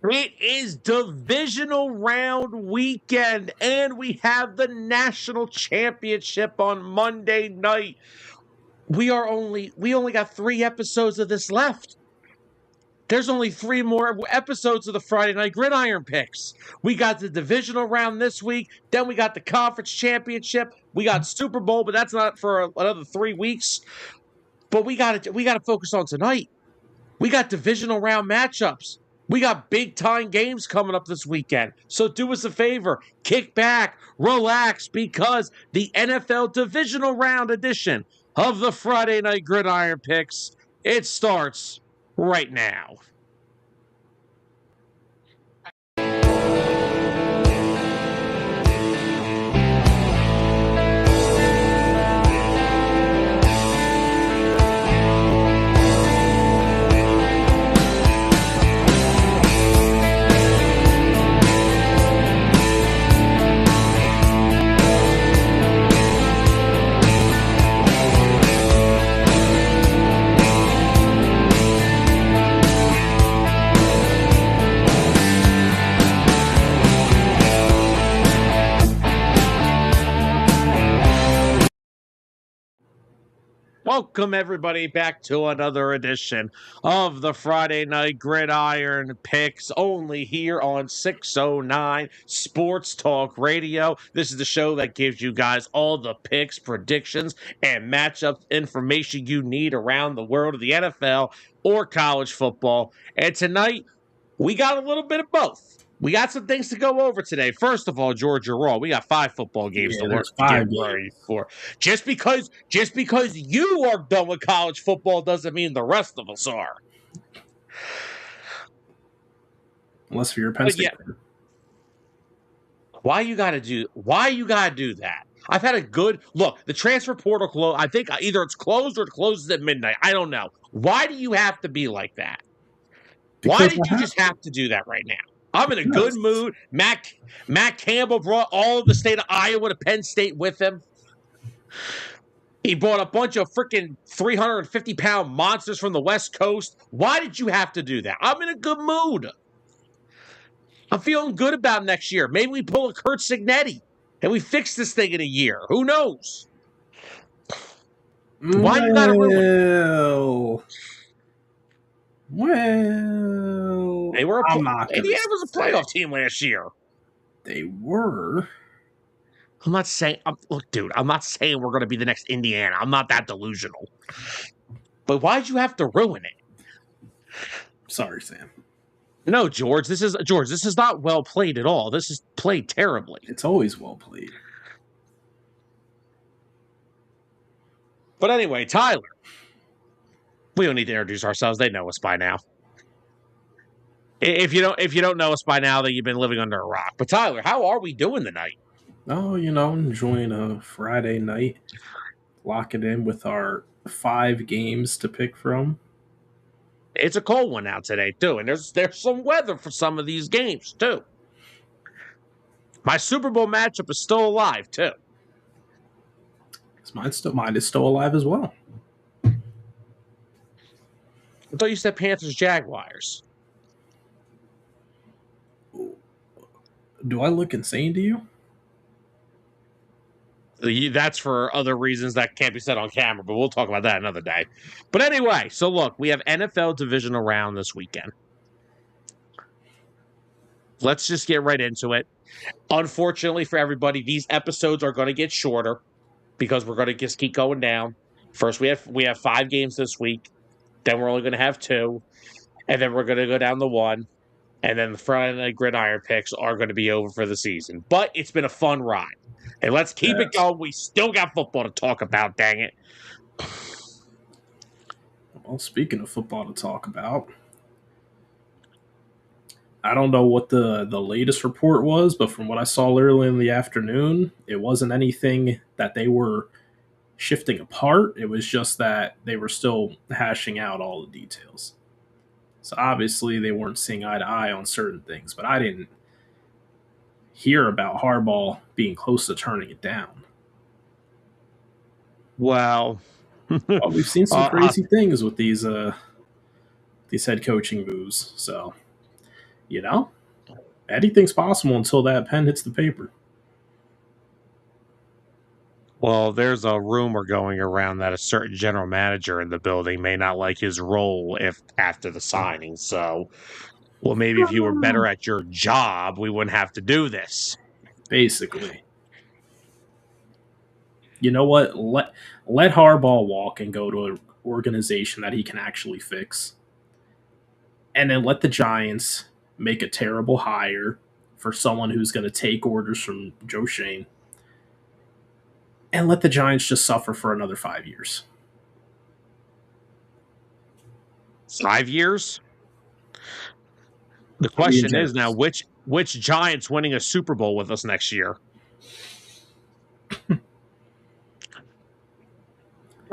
It is Divisional Round weekend, and we have the National Championship on Monday night. We only got 3 episodes of this left. There's only 3 more episodes of the Friday Night Gridiron Pix. We got the Divisional Round this week, then we got the Conference Championship, we got Super Bowl, but that's not for another 3 weeks. But we got to focus on tonight. We got Divisional Round matchups. We got big-time games coming up this weekend. So do us a favor. Kick back, relax, because the NFL Divisional Round edition of the Friday Night Gridiron Pix, it starts right now. Welcome, everybody, back to another edition of the Friday Night Gridiron Pix, only here on 609 Sports Talk Radio. This is the show that gives you guys all the picks, predictions, and matchup information you need around the world of the NFL or college football. And tonight, we got a little bit of both. We got some things to go over today. First of all, George, you're wrong. We got 5 football games to get ready for. Just because you are done with college football doesn't mean the rest of us are. Unless you're a Penn State. Yeah. Why you gotta do that? I've had a good look. The transfer portal closed. I think either it's closed or it closes at midnight. I don't know. Why do you have to be like that? Why did you just have to do that right now? I'm in a good mood. Matt Campbell brought all of the state of Iowa to Penn State with him. He brought a bunch of freaking 350-pound monsters from the West Coast. Why did you have to do that? I'm in a good mood. I'm feeling good about next year. Maybe we pull a Kurt Signetti and we fix this thing in a year. Who knows? Why you gotta ruin it? Well, they were Indiana was a playoff team last year. They were. I'm not saying, look, dude, I'm not saying we're going to be the next Indiana. I'm not that delusional. But why'd you have to ruin it? Sorry, Sam. No, George, this is not well played at all. This is played terribly. It's always well played. But anyway, Tyler. We don't need to introduce ourselves. They know us by now. If you don't know us by now, then you've been living under a rock. But Tyler, how are we doing tonight? Oh, enjoying a Friday night. Lock it in with our 5 games to pick from. It's a cold one out today, too. And there's some weather for some of these games, too. My Super Bowl matchup is still alive, too. Mine is still alive as well. I thought you said Panthers Jaguars. Do I look insane to you? That's for other reasons that can't be said on camera, but we'll talk about that another day. But anyway, so look, we have NFL Divisional Round this weekend. Let's just get right into it. Unfortunately for everybody, these episodes are going to get shorter because we're going to just keep going down. First, we have 5 games this week. Then we're only going to have 2. And then we're going to go down to 1. And then the Friday Night Gridiron Picks are going to be over for the season. But it's been a fun ride. And let's keep it going. We still got football to talk about, dang it. Well, speaking of football to talk about, I don't know what the latest report was, but from what I saw early in the afternoon, it wasn't anything that they were shifting apart. It was just that they were still hashing out all the details. So obviously they weren't seeing eye to eye on certain things, but I didn't hear about Harbaugh being close to turning it down. Well, we've seen some crazy things with these head coaching moves. So You know, anything's possible until that pen hits the paper. Well, there's a rumor going around that a certain general manager in the building may not like his role if after the signing. So, well, maybe if you were better at your job, we wouldn't have to do this. Basically, you know what? Let Harbaugh walk and go to an organization that he can actually fix, and then let the Giants make a terrible hire for someone who's going to take orders from Joe Shane, and let the Giants just suffer for another 5 years. 5 years? The question is now which Giants winning a Super Bowl with us next year?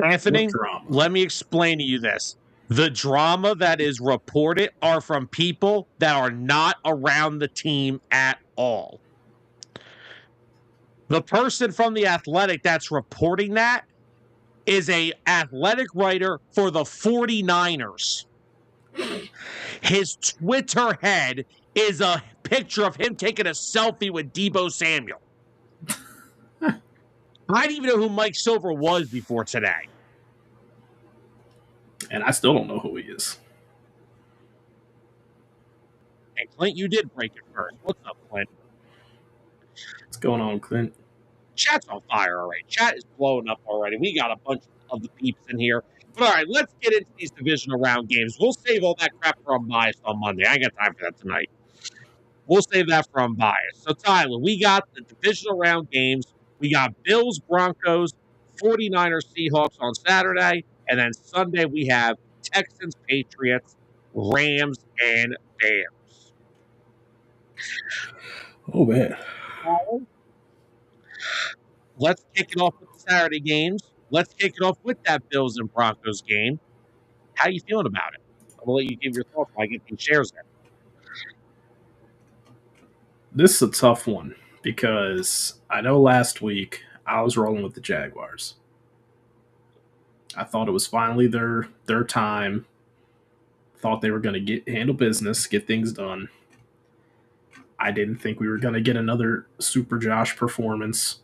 Anthony, let me explain to you this. The drama that is reported are from people that are not around the team at all. The person from The Athletic that's reporting that is a athletic writer for the 49ers. His Twitter head is a picture of him taking a selfie with Deebo Samuel. I didn't even know who Mike Silver was before today. And I still don't know who he is. And Clint, you did break it first. What's up, Clint? What's going on, Clint? Chat's on fire already. Chat is blowing up already. We got a bunch of the peeps in here. But all right, let's get into these divisional round games. We'll save all that crap for Unbiased on Monday. I ain't got time for that tonight. We'll save that for Unbiased. So, Tyler, we got the divisional round games. We got Bills, Broncos, 49ers, Seahawks on Saturday. And then Sunday, we have Texans, Patriots, Rams, and Bears. Oh, man. Let's kick it off with the Saturday games. Let's kick it off with that Bills and Broncos game. How are you feeling about it? I'll let you give your thoughts while I get these shares in. This is a tough one because I know last week I was rolling with the Jaguars. I thought it was finally their time. Thought they were going to handle business, get things done. I didn't think we were going to get another Super Josh performance,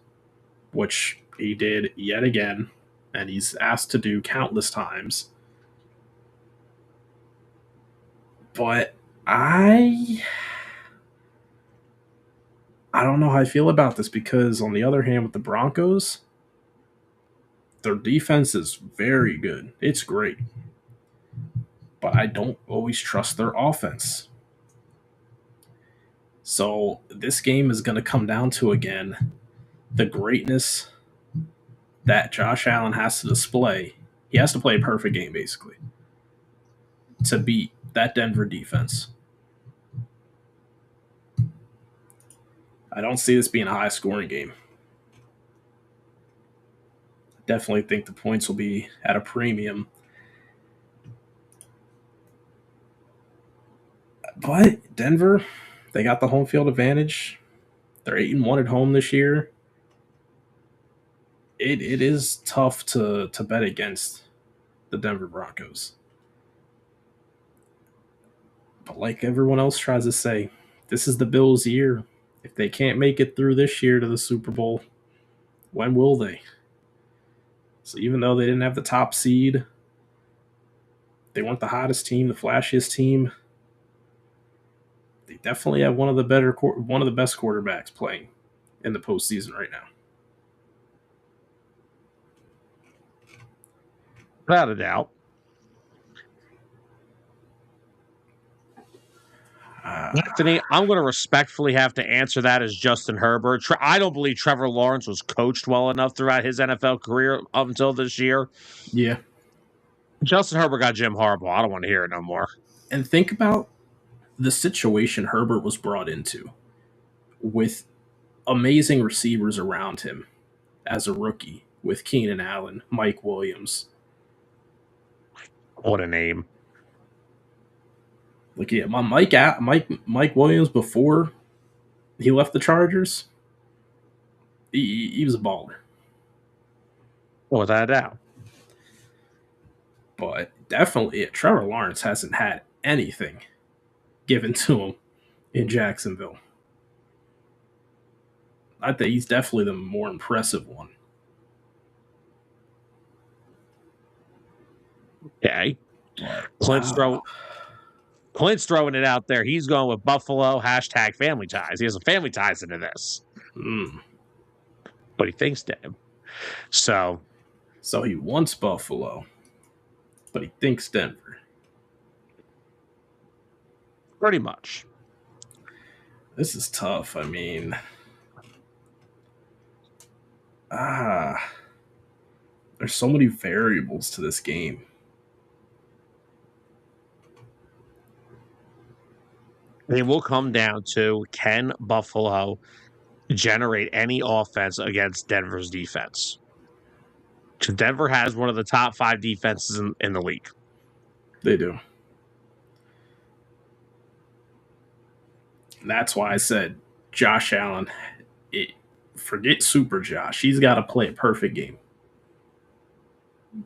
which he did yet again, and he's asked to do countless times. But I don't know how I feel about this because, on the other hand, with the Broncos, their defense is very good. It's great. But I don't always trust their offense. So this game is going to come down to, again, the greatness that Josh Allen has to display. He has to play a perfect game, basically, to beat that Denver defense. I don't see this being a high-scoring game. Definitely think the points will be at a premium. But Denver, they got the home field advantage. They're 8-1 at home this year. It is tough to bet against the Denver Broncos. But like everyone else tries to say, this is the Bills' year. If they can't make it through this year to the Super Bowl, when will they? So even though they didn't have the top seed, they weren't the hottest team, the flashiest team, they definitely have one of the best quarterbacks playing in the postseason right now. Without a doubt. Anthony, I'm going to respectfully have to answer that as Justin Herbert. I don't believe Trevor Lawrence was coached well enough throughout his NFL career up until this year. Yeah. Justin Herbert got Jim Harbaugh. I don't want to hear it no more. And think about the situation Herbert was brought into with amazing receivers around him as a rookie with Keenan Allen, Mike Williams. What a name. Look at Mike Williams before he left the Chargers. He was a baller. Without a doubt. But definitely, Trevor Lawrence hasn't had anything given to him in Jacksonville. I think he's definitely the more impressive one. Okay. But Clint's throwing it out there. He's going with Buffalo, hashtag family ties. He has some family ties into this. But he thinks Denver. So he wants Buffalo, but he thinks Denver. pretty much. This is tough. I mean, there's so many variables to this game. It will come down to, can Buffalo generate any offense against Denver's defense? Because Denver has one of the top 5 defenses in the league. They do. And that's why I said Josh Allen, forget Super Josh. He's got to play a perfect game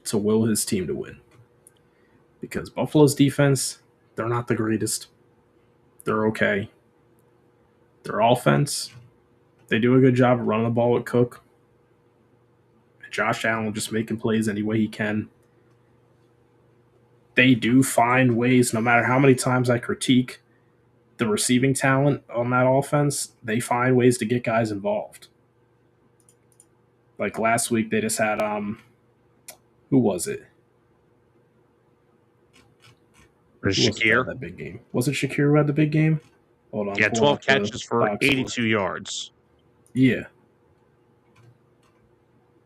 to will his team to win. Because Buffalo's defense, they're not the greatest. They're okay. Their offense, they do a good job of running the ball with Cook. Josh Allen just making plays any way he can. They do find ways, no matter how many times I critique the receiving talent on that offense, they find ways to get guys involved. Like last week, they just had who was it? Shakir. That big game. Was it Shakir who had the big game? Hold on. Yeah, 12 catches for 82 yards. Yeah.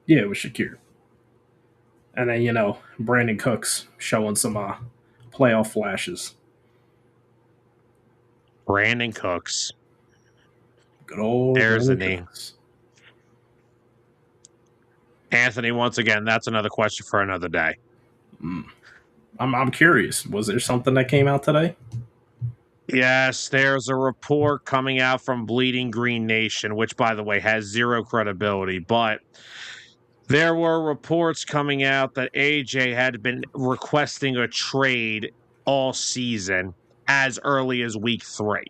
Yeah, it was Shakir. And then, Brandon Cooks showing some playoff flashes. Brandon Cooks. Good old There's Brandon the name. Cooks. Anthony, once again, that's another question for another day. I'm curious. Was there something that came out today? Yes, there's a report coming out from Bleeding Green Nation, which, by the way, has zero credibility. But there were reports coming out that AJ had been requesting a trade all season as early as week 3.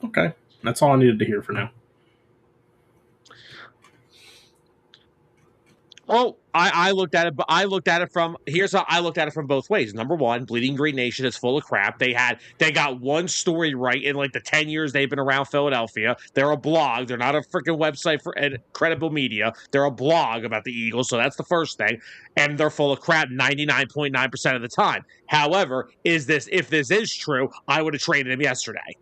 Okay. That's all I needed to hear for now. Well, I looked at it, but I looked at it from both ways. Number one, Bleeding Green Nation is full of crap. They got one story right in like the 10 years they've been around Philadelphia. They're a blog. They're not a freaking website for credible media. They're a blog about the Eagles. So that's the first thing. And they're full of crap 99.9% of the time. However, if this is true, I would have traded him yesterday.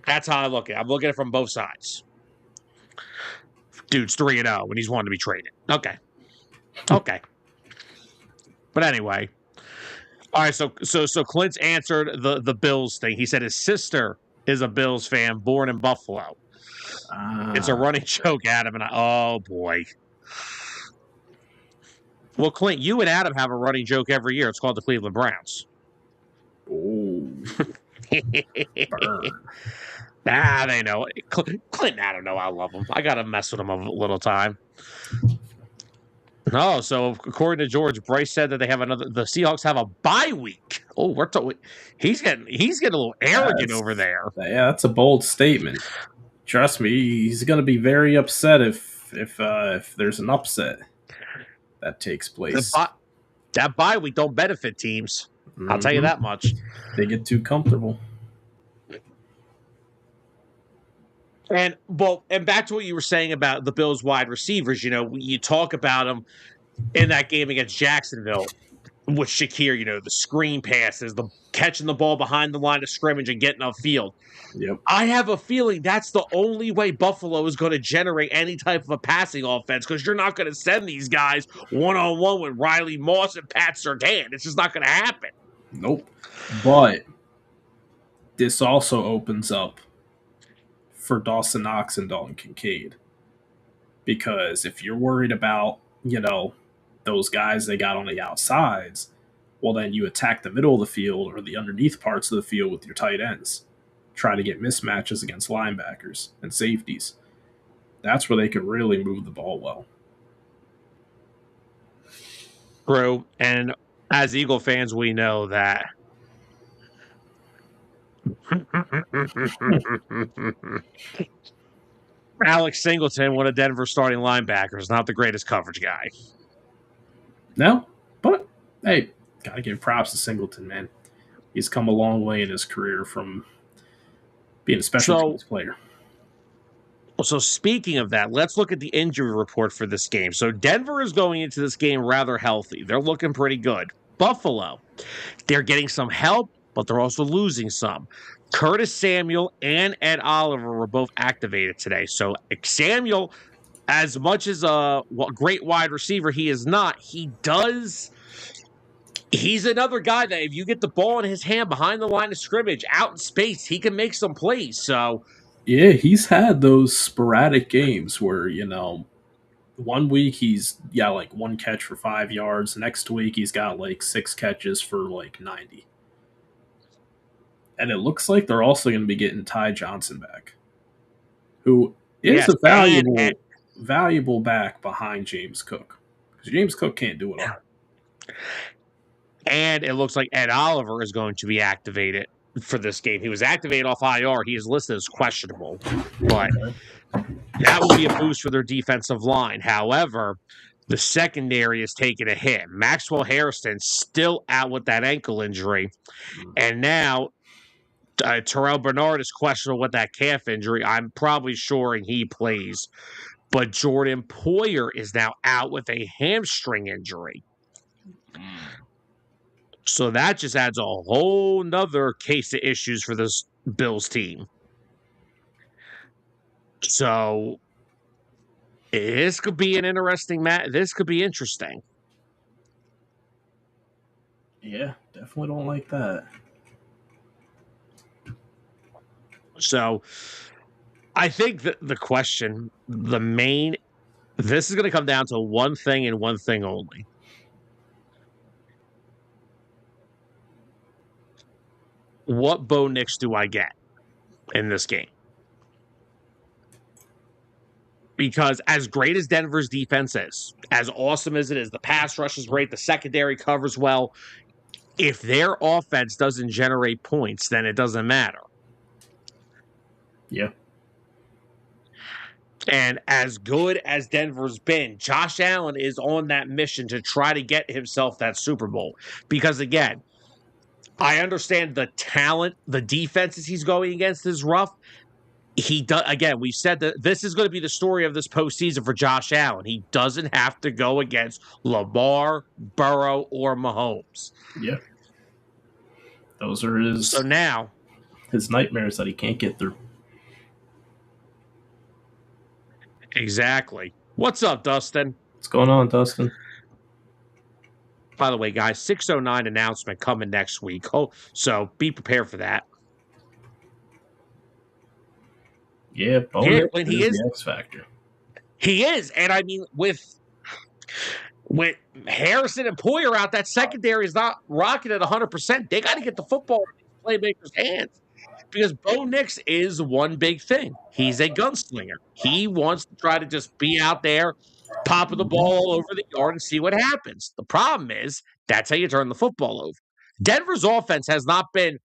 That's how I look at it. I'm looking at it from both sides. Dude's 3-0 when he's wanting to be traded. Okay. But anyway. All right, so Clint's answered the Bills thing. He said his sister is a Bills fan born in Buffalo. It's a running joke, Adam, and oh boy. Well, Clint, you and Adam have a running joke every year. It's called the Cleveland Browns. Oh. Burn. They know. Clint, I don't know. I love him. I got to mess with him a little time. No, so according to George, Bryce said that the Seahawks have a bye week. Oh, he's getting a little arrogant over there. Yeah, that's a bold statement. Trust me, he's going to be very upset if there's an upset that takes place. That bye week don't benefit teams. I'll tell you that much. They get too comfortable. And back to what you were saying about the Bills wide receivers, you talk about them in that game against Jacksonville with Shakir, the screen passes, the catching the ball behind the line of scrimmage and getting upfield. Yep. I have a feeling that's the only way Buffalo is going to generate any type of a passing offense, because you're not going to send these guys one-on-one with Riley Moss and Pat Surtain. It's just not going to happen. Nope. But this also opens up for Dawson Knox and Dalton Kincaid. Because if you're worried about, those guys they got on the outsides, well, then you attack the middle of the field or the underneath parts of the field with your tight ends. Try to get mismatches against linebackers and safeties. That's where they can really move the ball well. True. And as Eagle fans, we know that. Alex Singleton, one of Denver's starting linebackers, not the greatest coverage guy. No, but hey, gotta give props to Singleton, man. He's come a long way in his career from being a special teams player. So speaking of that, let's look at the injury report for this game. So Denver is going into this game rather healthy. They're looking pretty good. Buffalo, they're getting some help, but they're also losing some. Curtis Samuel and Ed Oliver were both activated today. So Samuel, as much as a great wide receiver he is not, he's another guy that if you get the ball in his hand behind the line of scrimmage, out in space, he can make some plays. So yeah, he's had those sporadic games where, 1 week he's got like 1 catch for 5 yards. Next week he's got like 6 catches for like 90. And it looks like they're also going to be getting Ty Johnson back, who is a valuable back behind James Cook. Because James Cook can't do it all. And it looks like Ed Oliver is going to be activated for this game. He was activated off IR. He is listed as questionable, but that will be a boost for their defensive line. However, the secondary is taking a hit. Maxwell Harrison still out with that ankle injury. And now Terrell Bernard is questionable with that calf injury. I'm probably sure he plays. But Jordan Poyer is now out with a hamstring injury. So that just adds a whole nother case of issues for this Bills team. So this could be an interesting match. This could be interesting. Yeah, definitely don't like that. So I think that the question, this is going to come down to one thing and one thing only. What Bo Nix do I get in this game? Because as great as Denver's defense is, as awesome as it is, the pass rush is great, the secondary covers well. If their offense doesn't generate points, then it doesn't matter. Yeah. And as good as Denver's been, Josh Allen is on that mission to try to get himself that Super Bowl. Because again, I understand the talent, the defenses he's going against is rough. Again, we said that this is going to be the story of this postseason for Josh Allen. He doesn't have to go against Lamar, Burrow, or Mahomes. Yeah. Those are his nightmares that he can't get through. Exactly. What's up, Dustin? What's going on, Dustin? By the way, guys, 6:09 announcement coming next week. So be prepared for that. Yeah, when he is the X factor. He is, and I mean with Harrison and Poyer out, that secondary is not rocking at 100%. They got to get the football in playmakers' hands because Bo Nix is one big thing. He's a gunslinger. He wants to try to just be out there, popping the ball all over the yard and see what happens. The problem is that's how you turn the football over. Denver's offense has not been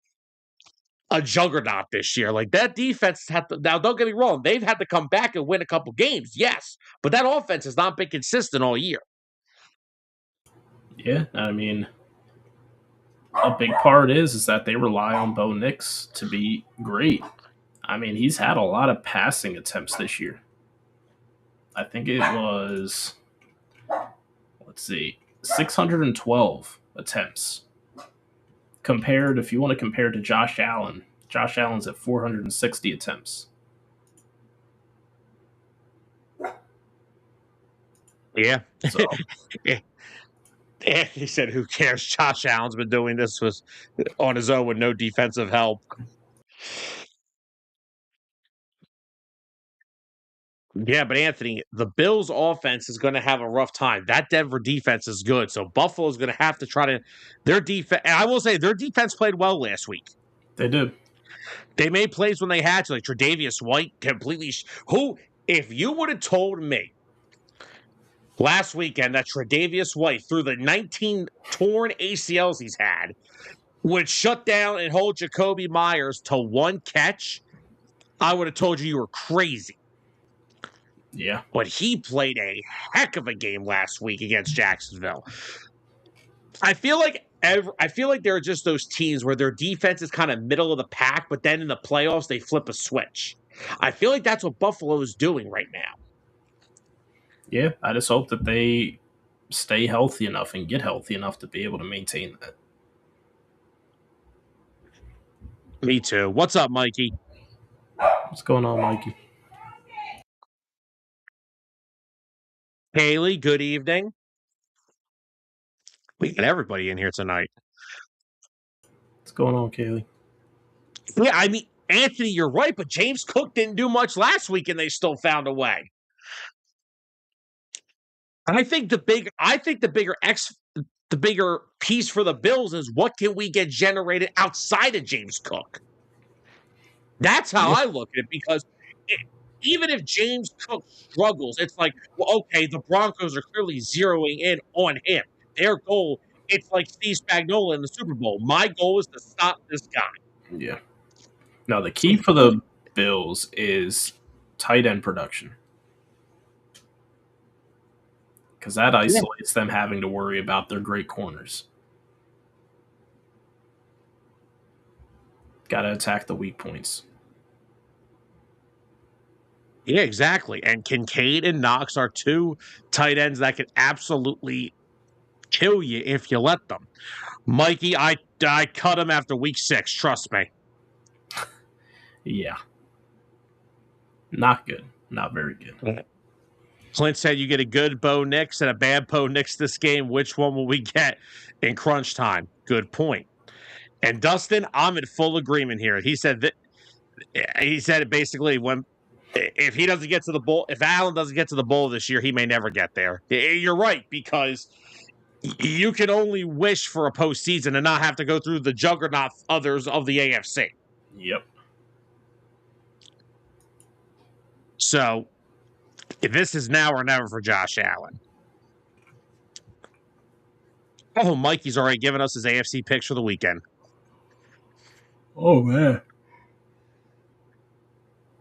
a juggernaut this year. Like that defense now don't get me wrong, they've had to come back and win a couple games, yes, but that offense has not been consistent all year. Yeah, I mean, a big part is that they rely on Bo Nix to be great. I mean, he's had a lot of passing attempts this year. I think it was, 612 attempts. If you want to compare to Josh Allen, Josh Allen's at 460 attempts. Yeah. So. Yeah. He said, who cares? Josh Allen's been doing this on his own with no defensive help. Yeah, but Anthony, the Bills' offense is going to have a rough time. That Denver defense is good, so Buffalo's going to have to try to their defense. And I will say their defense played well last week. They did. They made plays when they had to, like Tre'Davious White completely. If you would have told me Last weekend, that Tre'Davious White, through the 19 torn ACLs he's had, would shut down and hold Jacoby Myers to one catch, I would have told you were crazy. Yeah. But he played a heck of a game last week against Jacksonville. I feel like there are just those teams where their defense is kind of middle of the pack, but then in the playoffs they flip a switch. I feel like that's what Buffalo is doing right now. Yeah, I just hope that they stay healthy enough and get healthy enough to be able to maintain that. Me too. What's up, Mikey? What's going on, Mikey? Haley, good evening. We got everybody in here tonight. What's going on, Kaylee? Yeah, I mean, Anthony, you're right, but James Cook didn't do much last week, and they still found a way. I think the bigger piece for the Bills is what can we get generated outside of James Cook. That's how I look at it, because even if James Cook struggles, it's like, well, okay, the Broncos are clearly zeroing in on him. Their goal, it's like Steve Spagnuolo in the Super Bowl. My goal is to stop this guy. Yeah. Now, the key for the Bills is tight end production, because that isolates them having to worry about their great corners. Got to attack the weak points. Yeah, exactly. And Kincaid and Knox are two tight ends that can absolutely kill you if you let them. Mikey, I cut him after week 6. Trust me. Yeah. Not good. Not very good. Clint said you get a good Bo Nix and a bad Bo Nix this game. Which one will we get in crunch time? Good point. And Dustin, I'm in full agreement here. He said it basically if he doesn't get to the bowl, if Allen doesn't get to the bowl this year, he may never get there. You're right, because you can only wish for a postseason and not have to go through the juggernaut others of the AFC. Yep. So this is now or never for Josh Allen. Oh, Mikey's already given us his AFC picks for the weekend. Oh, man.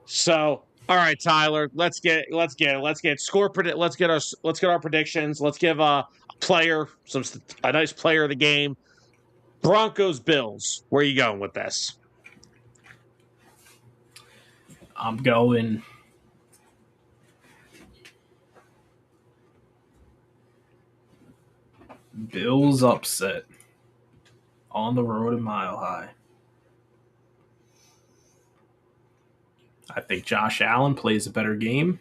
So, all right, Tyler, let's get score predict. Let's get our predictions. Let's give a nice player of the game. Broncos Bills. Where are you going with this? I'm going Bills upset on the road at Mile High. I think Josh Allen plays a better game,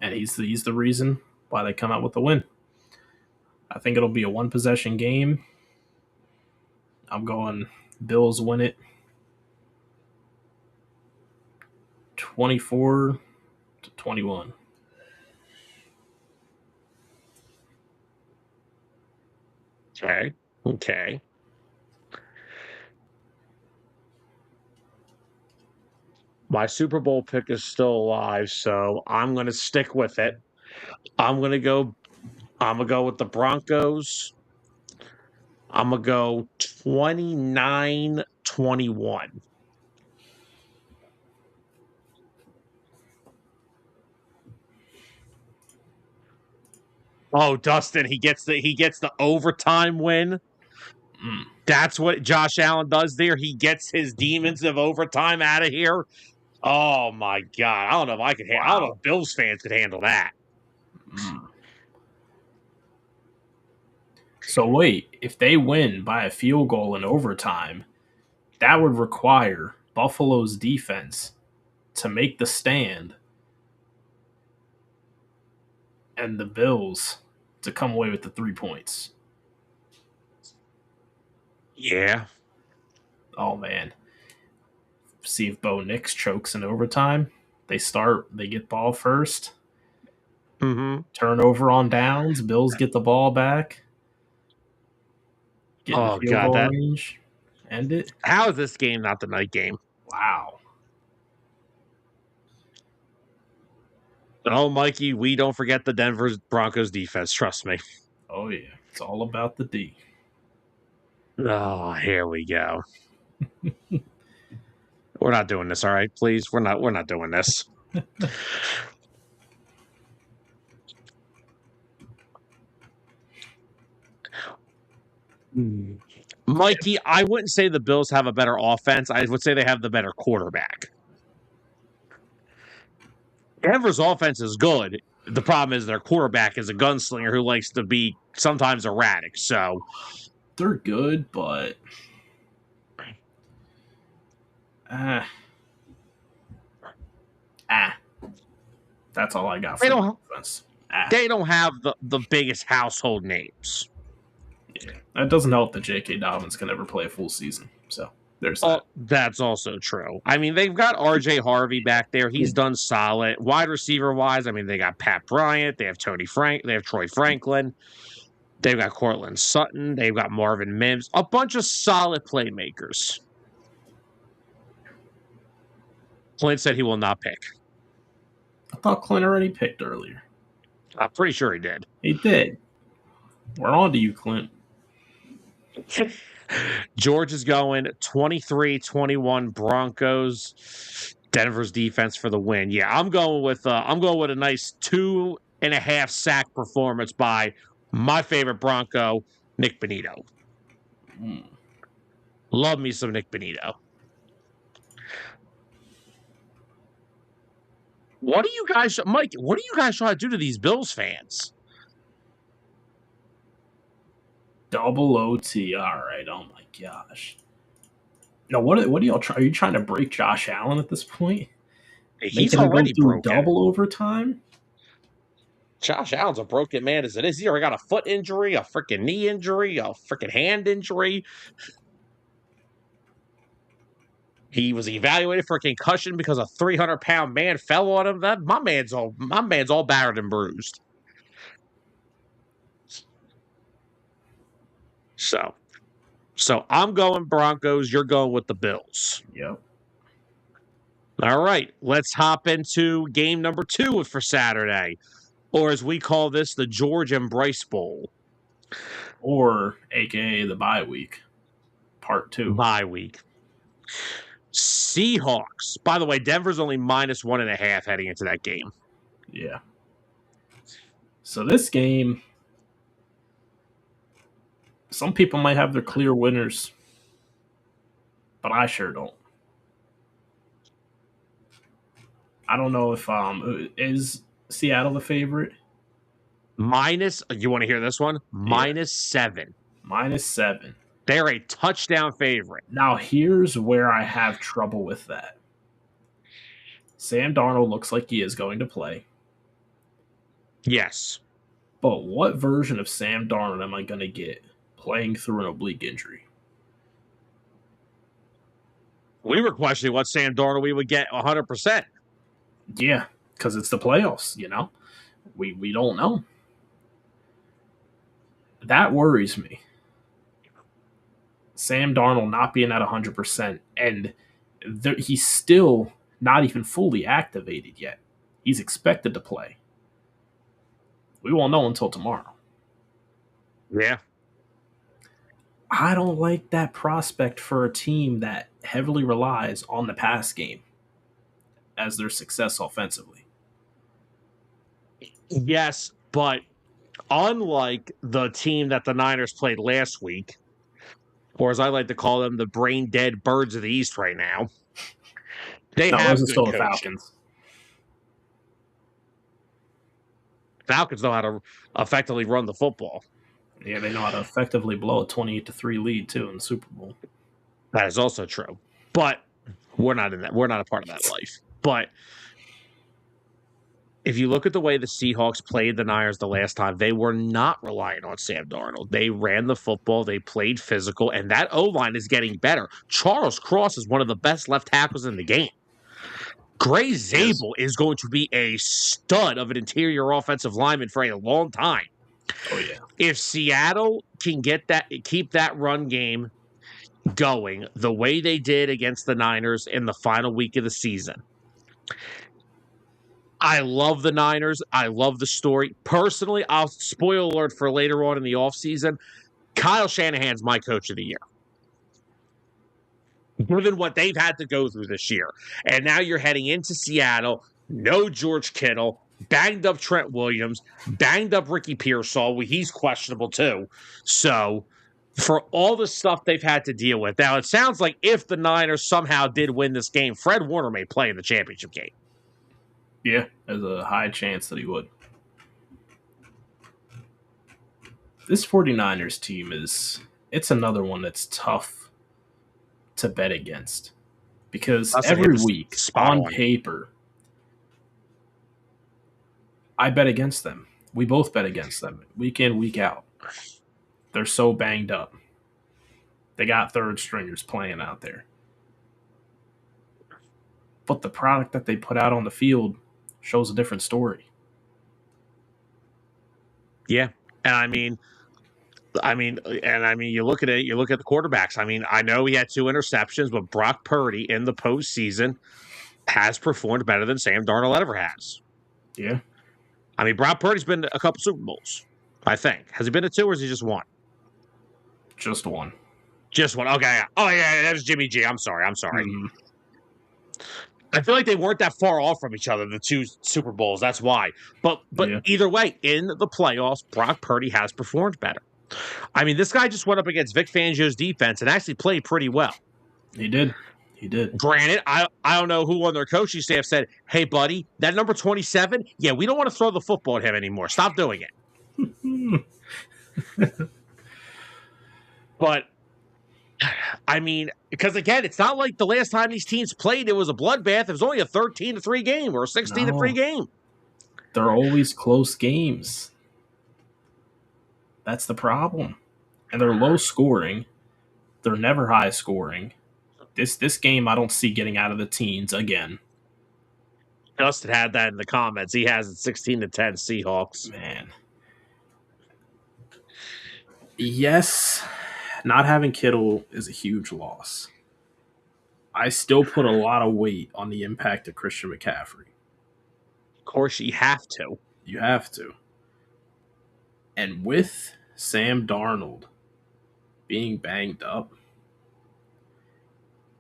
and he's the reason why they come out with the win. I think it'll be a one-possession game. I'm going Bills win it 24-21. Okay. My Super Bowl pick is still alive, so I'm going to stick with it. I'm going to go with the Broncos. I'm going to go 29-21. Oh, Dustin, he gets the overtime win. That's what Josh Allen does there. He gets his demons of overtime out of here. Oh my God! I don't know if I could. I don't know if Bills fans could handle that. So wait, if they win by a field goal in overtime, that would require Buffalo's defense to make the stand and the Bills to come away with the 3 points. Yeah. Oh, man. See if Bo Nix chokes in overtime. They get ball first. Mm-hmm. Turnover on downs. Bills get the ball back. Get in the field goal range. End it. How is this game not the night game? Wow. Oh, Mikey, we don't forget the Denver Broncos defense. Trust me. Oh yeah, it's all about the D. Oh, here we go. We're not doing this, all right? Please, we're not doing this. Mikey, I wouldn't say the Bills have a better offense. I would say they have the better quarterback. Denver's offense is good. The problem is their quarterback is a gunslinger who likes to be sometimes erratic. So they're good, but that's all I got for the offense. They don't have the biggest household names. Yeah, that doesn't help that J.K. Dobbins can never play a full season. So there's that. That's also true. I mean, they've got R.J. Harvey back there. He's done solid. Wide receiver wise, I mean, they got Pat Bryant. They have they have Troy Franklin. They've got Cortland Sutton. They've got Marvin Mims. A bunch of solid playmakers. Clint said he will not pick. I thought Clint already picked earlier. I'm pretty sure he did. He did. We're on to you, Clint. George is going 23-21 Broncos. Denver's defense for the win. Yeah, I'm going with a nice 2.5 sack performance by my favorite Bronco, Nick Bonito. Love me some Nick Bonito. What do you guys, Mike? What do you guys try to do to these Bills fans? Double OT. All right. Oh my gosh. No, what do y'all try? Are you trying to break Josh Allen at this point? He's already broken. Double overtime. Josh Allen's a broken man as it is. He already got a foot injury, a freaking knee injury, a freaking hand injury. He was evaluated for a concussion because a 300-pound man fell on him. My man's all battered and bruised. So I'm going Broncos. You're going with the Bills. Yep. All right, let's hop into game number 2 for Saturday, or as we call this, the George and Bryce Bowl, or AKA the bye week, part 2. Bye week. Seahawks. By the way, Denver's only -1.5 heading into that game. Yeah. So this game, some people might have their clear winners, but I sure don't. I don't know if is Seattle the favorite? You want to hear this one? Yeah. -7. -7. They're a touchdown favorite. Now, here's where I have trouble with that. Sam Darnold looks like he is going to play. Yes. But what version of Sam Darnold am I going to get playing through an oblique injury? We were questioning what Sam Darnold we would get 100%. Yeah, because it's the playoffs, you know? We don't know. That worries me. Sam Darnold not being at 100%, and he's still not even fully activated yet. He's expected to play. We won't know until tomorrow. Yeah. I don't like that prospect for a team that heavily relies on the pass game as their success offensively. Yes, but unlike the team that the Niners played last week, or as I like to call them, the brain-dead birds of the East right now, they have good still coaching. The Falcons. Falcons know how to effectively run the football. Yeah, they know how to effectively blow a 28-3 lead, too, in the Super Bowl. That is also true. But we're not in that. We're not a part of that life. But if you look at the way the Seahawks played the Niners the last time, they were not relying on Sam Darnold. They ran the football. They played physical. And that O-line is getting better. Charles Cross is one of the best left tackles in the game. Gray Zabel is going to be a stud of an interior offensive lineman for a long time. Oh, yeah. If Seattle can keep that run game going the way they did against the Niners in the final week of the season, I love the Niners. I love the story. Personally, I'll spoil alert for later on in the offseason. Kyle Shanahan's my coach of the year. Given what they've had to go through this year. And now you're heading into Seattle, no George Kittle, banged up Trent Williams, banged up Ricky Pearsall. He's questionable too. So for all the stuff they've had to deal with, now it sounds like if the Niners somehow did win this game, Fred Warner may play in the championship game. Yeah, there's a high chance that he would. This 49ers team it's another one that's tough to bet against. Because every week, on paper, I bet against them. We both bet against them, week in, week out. They're so banged up. They got third stringers playing out there. But the product that they put out on the field shows a different story. Yeah. And I mean, you look at it, you look at the quarterbacks. I mean, I know he had 2 interceptions, but Brock Purdy in the postseason has performed better than Sam Darnold ever has. Yeah. I mean, Brock Purdy's been to a couple Super Bowls, I think. Has he been to 2 or has he just won? Just one. Just one. Okay. Oh, yeah, that was Jimmy G. I'm sorry. Mm-hmm. I feel like they weren't that far off from each other, the 2 Super Bowls. That's why. But yeah. Either way, in the playoffs, Brock Purdy has performed better. I mean, this guy just went up against Vic Fangio's defense and actually played pretty well. He did. Granted, I don't know who on their coaching staff said, hey, buddy, that number 27, yeah, we don't want to throw the football at him anymore. Stop doing it. But, I mean, because, again, it's not like the last time these teams played, it was a bloodbath. It was only a 13-3 game or a 16-3 game. They're always close games. That's the problem. And they're low scoring. They're never high scoring. This game I don't see getting out of the teens again. Justin had that in the comments. He has it 16-10 Seahawks. Man. Yes, not having Kittle is a huge loss. I still put a lot of weight on the impact of Christian McCaffrey. Of course, you have to. You have to. And with Sam Darnold being banged up,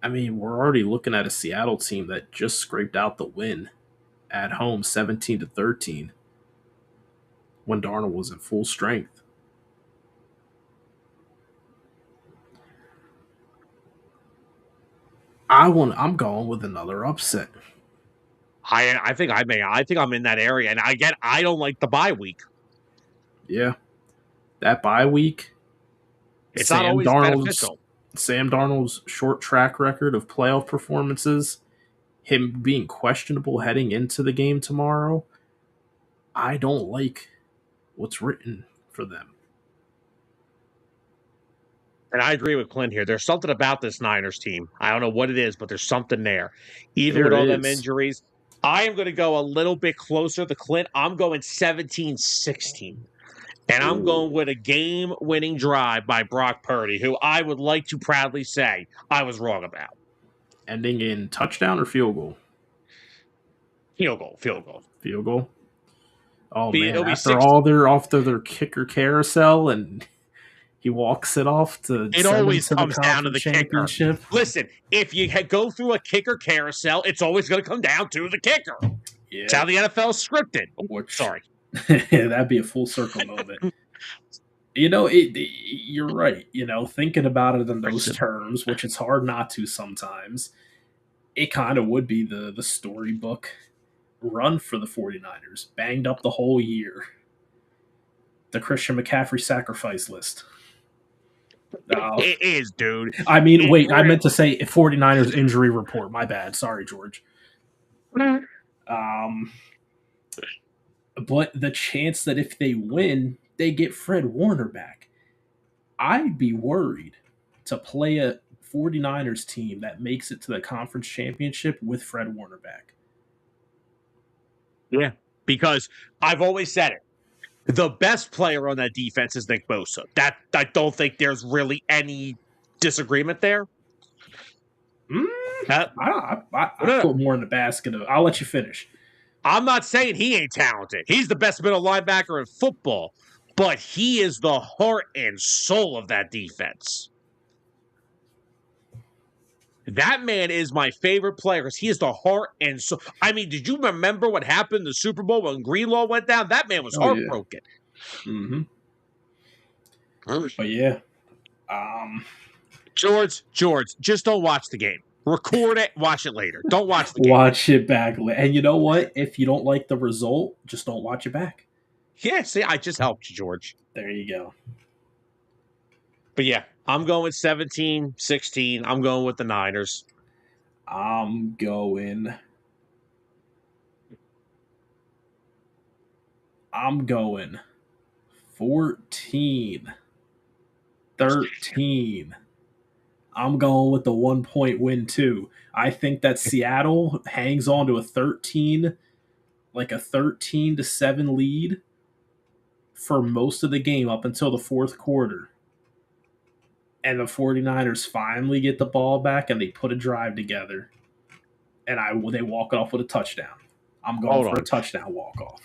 I mean, we're already looking at a Seattle team that just scraped out the win at home 17-13 when Darnold was in full strength. I'm going with another upset. I think I'm in that area, and I don't like the bye week. Yeah, that bye week. It's not always beneficial. Sam Darnold's short track record of playoff performances, him being questionable heading into the game tomorrow, I don't like what's written for them. And I agree with Clint here. There's something about this Niners team. I don't know what it is, but there's something there. Even with all them injuries, I am going to go a little bit closer to Clint. I'm going 17-16. And I'm going with a game-winning drive by Brock Purdy, who I would like to proudly say I was wrong about. Ending in touchdown or field goal? Field goal. Oh, man. After their kicker carousel and he walks it off to it always comes down to the kicker. Listen, if you go through a kicker carousel, it's always going to come down to the kicker. Yeah. It's how the NFL is scripted. Sorry. That'd be a full circle moment. You're right. Thinking about it in those terms, which it's hard not to sometimes, it kind of would be the storybook run for the 49ers. Banged up the whole year. The Christian McCaffrey sacrifice list. It is, dude. I mean, wait, I meant to say 49ers injury report. My bad. Sorry, George. But the chance that if they win, they get Fred Warner back. I'd be worried to play a 49ers team that makes it to the conference championship with Fred Warner back. Yeah, because I've always said it. The best player on that defense is Nick Bosa. I don't think there's really any disagreement there. I put more in the basket of. I'll let you finish. I'm not saying he ain't talented. He's the best middle linebacker in football, but he is the heart and soul of that defense. That man is my favorite player because he is the heart and soul. I mean, did you remember what happened in the Super Bowl when Greenlaw went down? That man was heartbroken. Mm-hmm. But yeah. George, just don't watch the game. Record it, watch it later. Don't watch the game. Watch it back. And you know what? If you don't like the result, just don't watch it back. Yeah, see, I just helped you, George. There you go. But yeah, I'm going 17-16. I'm going with the Niners. I'm going 14-13. I'm going with the 1-point win too. I think that Seattle hangs on to a 13 to 7 lead for most of the game up until the fourth quarter. And the 49ers finally get the ball back and they put a drive together. And they walk it off with a touchdown. I'm going for a touchdown walk-off.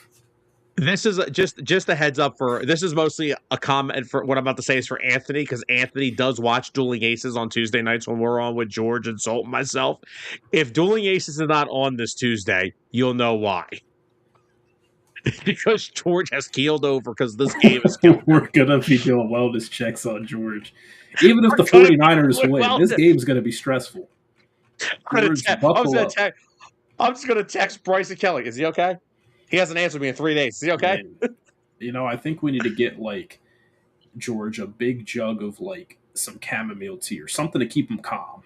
This is just a heads up this is mostly a comment for what I'm about to say is for Anthony, because Anthony does watch Dueling Aces on Tuesday nights when we're on with George and Zolt and myself. If Dueling Aces is not on this Tuesday, you'll know why. Because George has keeled over because this game is killing. We're going to be doing wellness checks on George. Even if the 49ers win, this game's going to be stressful. I'm just going to text Bryson Kelly. Is he okay? He hasn't answered me in 3 days. Is he okay? I think we need to get, George a big jug of, some chamomile tea or something to keep him calm.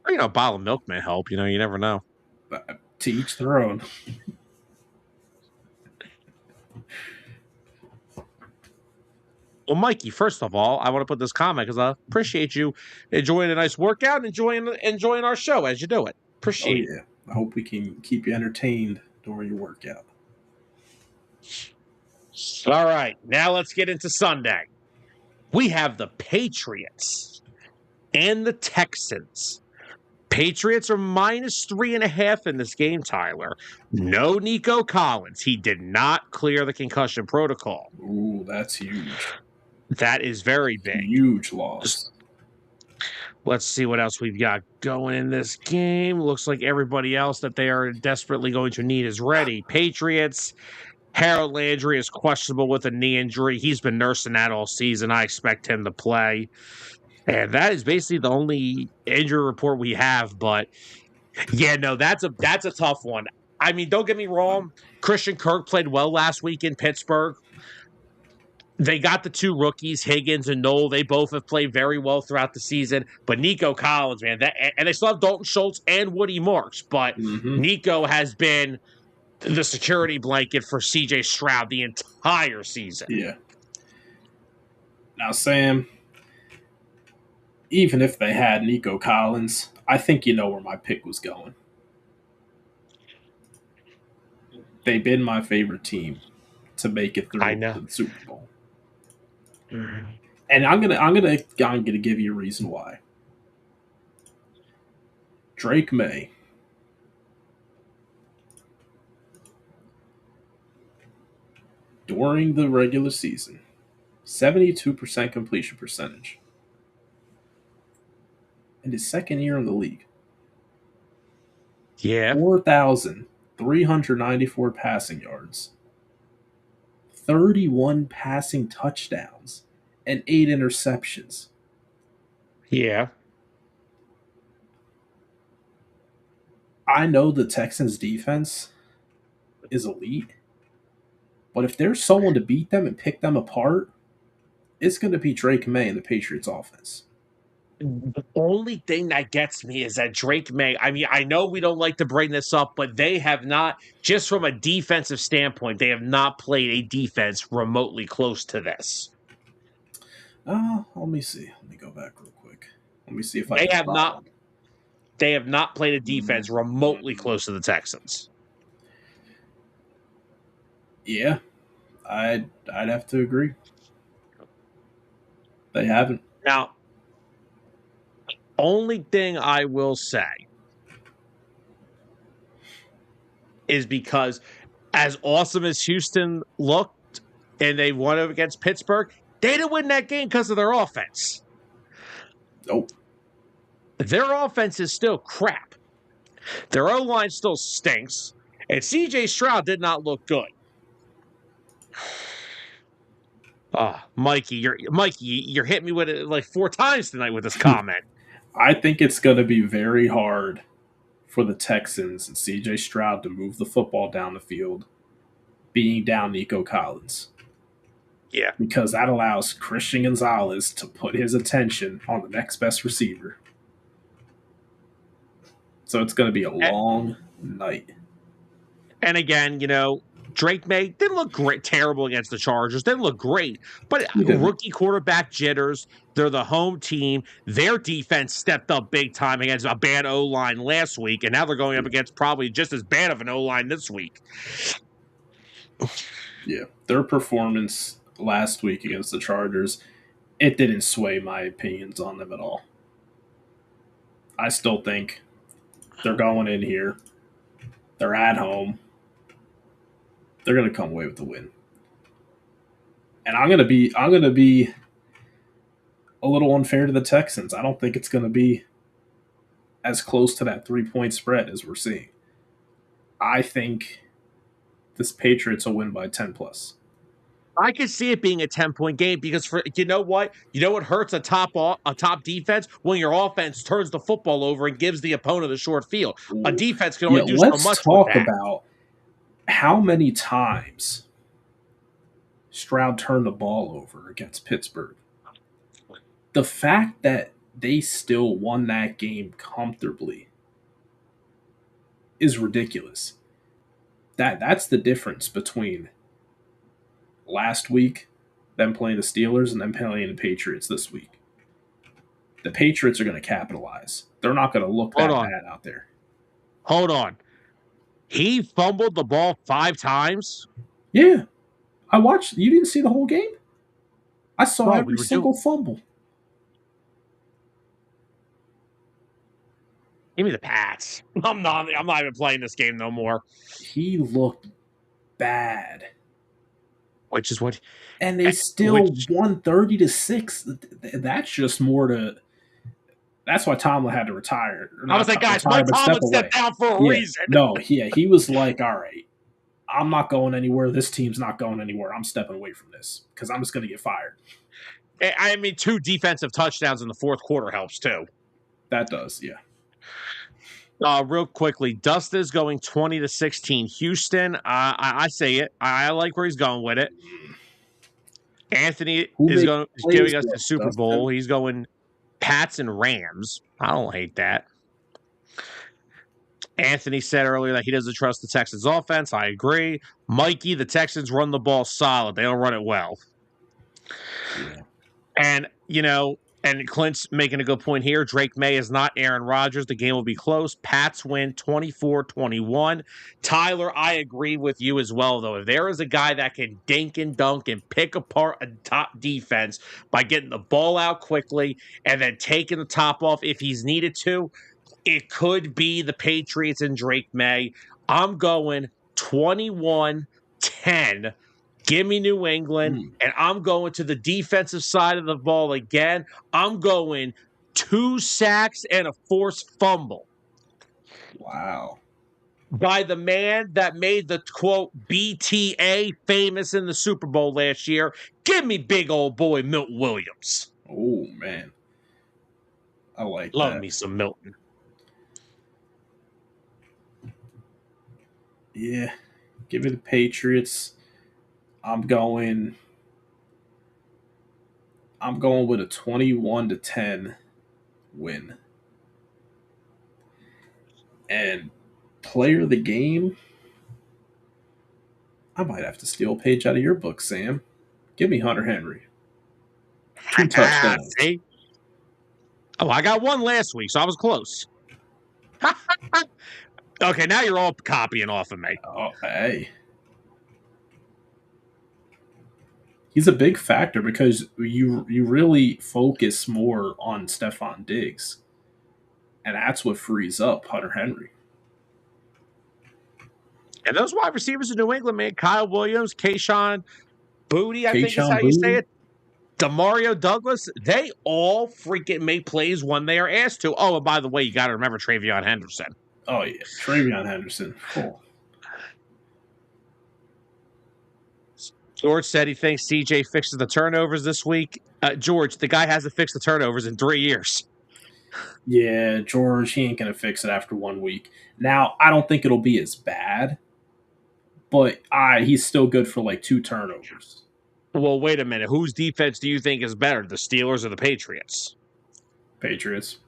Or, a bottle of milk may help. You never know. But to each their own. Well, Mikey, first of all, I want to put this comment because I appreciate you enjoying a nice workout, enjoying our show as you do it. Appreciate it. I hope we can keep you entertained during your workout. All right, now let's get into Sunday. We have the Patriots and the Texans. Patriots are -3.5 in this game, Tyler. No Nico Collins. He did not clear the concussion protocol. Ooh, that's huge. That is very big. Huge loss. Let's see what else we've got going in this game. Looks like everybody else that they are desperately going to need is ready. Patriots. Harold Landry is questionable with a knee injury. He's been nursing that all season. I expect him to play. And that is basically the only injury report we have. But, yeah, no, that's a tough one. I mean, don't get me wrong. Christian Kirk played well last week in Pittsburgh. They got the two rookies, Higgins and Knoll. They both have played very well throughout the season. But Nico Collins, man, and they still have Dalton Schultz and Woody Marks. But Nico has been the security blanket for C.J. Stroud the entire season. Yeah. Now, Sam, even if they had Nico Collins, I think you know where my pick was going. They've been my favorite team to make it through the Super Bowl. Mm-hmm. And I'm gonna give you a reason why. Drake May. During the regular season, 72% completion percentage. In his second year in the league. Yeah. 4,394 passing yards. 31 passing touchdowns. And 8 interceptions. Yeah. I know the Texans' defense is elite. But if there's someone to beat them and pick them apart, it's going to be Drake May and the Patriots offense. The only thing that gets me is that Drake May, I mean, I know we don't like to bring this up, but they have not, just from a defensive standpoint, they have not played a defense remotely close to this. Let me see. Let me go back real quick. Let me see if They have not played a defense remotely close to the Texans. Yeah, I'd have to agree. They haven't. Now, only thing I will say, is because as awesome as Houston looked and they won against Pittsburgh, they didn't win that game because of their offense. Nope. Their offense is still crap. Their O-line still stinks. And C.J. Stroud did not look good. Mikey, you're hitting me with it like 4 times tonight with this comment. I think it's going to be very hard for the Texans and C.J. Stroud to move the football down the field, being down Nico Collins. Yeah. Because that allows Christian Gonzalez to put his attention on the next best receiver. So it's going to be a long night. And again, Drake May didn't look terrible against the Chargers. Didn't look great, but rookie quarterback jitters. They're the home team. Their defense stepped up big time against a bad O-line last week, and now they're going up against probably just as bad of an O-line this week. Yeah, their performance last week against the Chargers, it didn't sway my opinions on them at all. I still think they're going in here. They're at home. They're going to come away with the win. And I'm going to be a little unfair to the Texans. I don't think it's going to be as close to that 3-point spread as we're seeing. I think this Patriots will win by 10 plus. I could see it being a 10-point game because you know what hurts a top defense when your offense turns the football over and gives the opponent the short field. A defense can only do so much. Let's talk about how many times Stroud turned the ball over against Pittsburgh. The fact that they still won that game comfortably is ridiculous. That's the difference between last week, them playing the Steelers, and them playing the Patriots this week. The Patriots are going to capitalize. They're not going to look that bad out there. Hold on. He fumbled the ball 5 times? Yeah. I watched. You didn't see the whole game? I saw every single fumble. Give me the Pats. I'm not even playing this game no more. He looked bad. Which is what, and they still won 30-6. That's just more to. That's why Tomlin had to retire. I was like, guys, Mike Tomlin stepped down for a reason. No, he was like, all right, I'm not going anywhere. This team's not going anywhere. I'm stepping away from this because I'm just going to get fired. I mean, 2 defensive touchdowns in the fourth quarter helps too. That does, yeah. Real quickly, Dust is going 20-16. Houston, I say it. I like where he's going with it. Anthony is giving us the Super Bowl. He's going Pats and Rams. I don't hate that. Anthony said earlier that he doesn't trust the Texans offense. I agree. Mikey, the Texans run the ball solid. They don't run it well. Yeah. And Clint's making a good point here. Drake May is not Aaron Rodgers. The game will be close. Pats win 24-21. Tyler, I agree with you as well, though. If there is a guy that can dink and dunk and pick apart a top defense by getting the ball out quickly and then taking the top off if he's needed to, it could be the Patriots and Drake May. I'm going 21-10. Give me New England, and I'm going to the defensive side of the ball again. I'm going 2 sacks and a forced fumble. Wow. By the man that made the, quote, BTA famous in the Super Bowl last year. Give me big old boy Milton Williams. Oh, man. I like that. Love me some Milton. Yeah. Give me the Patriots. I'm going with a 21-10 win. And player of the game, I might have to steal a page out of your book, Sam. Give me Hunter Henry. 2 touchdowns. Oh, I got 1 last week, so I was close. Okay, now you're all copying off of me. Oh, hey. He's a big factor because you really focus more on Stephon Diggs. And that's what frees up Hunter Henry. And those wide receivers in New England, man, Kyle Williams, Kayshon Boutte, I think is how Kayshon you say Boutte? it. Demario Douglas, they all freaking make plays when they are asked to. Oh, and by the way, you got to remember Travion Henderson. Oh, yeah. Travion Henderson. Oh. George said he thinks CJ fixes the turnovers this week. George, the guy hasn't fixed the turnovers in 3 years. Yeah, George, he ain't going to fix it after 1 week. Now, I don't think it'll be as bad, but he's still good for like 2 turnovers. Well, wait a minute. Whose defense do you think is better, the Steelers or the Patriots? Patriots.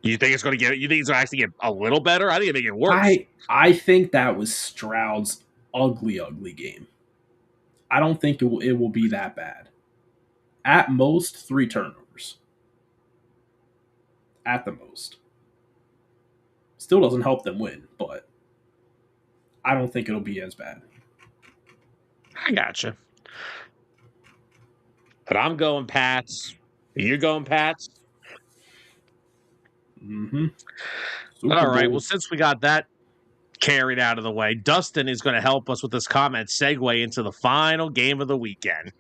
You think it's going to get? You think it's going to actually get a little better? I think it make it worse. I think that was Stroud's ugly game. I don't think it will be that bad. At most, 3 turnovers. At the most. Still doesn't help them win, but I don't think it'll be as bad. I gotcha. But I'm going Pats. You're going Pats? Mm-hmm. All right. Well, since we got that carried out of the way, Dustin is going to help us with this comment segue into the final game of the weekend.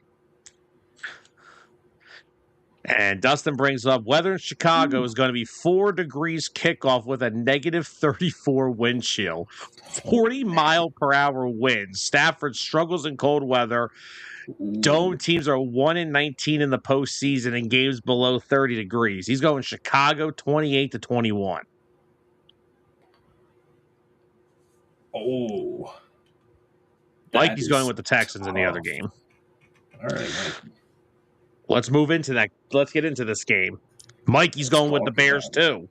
And Dustin brings up weather in Chicago is going to be 4 degrees kickoff with a negative 34 wind chill, 40-mile-per-hour winds. Stafford struggles in cold weather. Dome teams are 1-19 in the postseason in games below 30 degrees. He's going Chicago 28-21. Oh. Mikey's going with the Texans in the other game. All right, Mikey. Let's move into that. Let's get into this game. Mikey's going with the Bears too.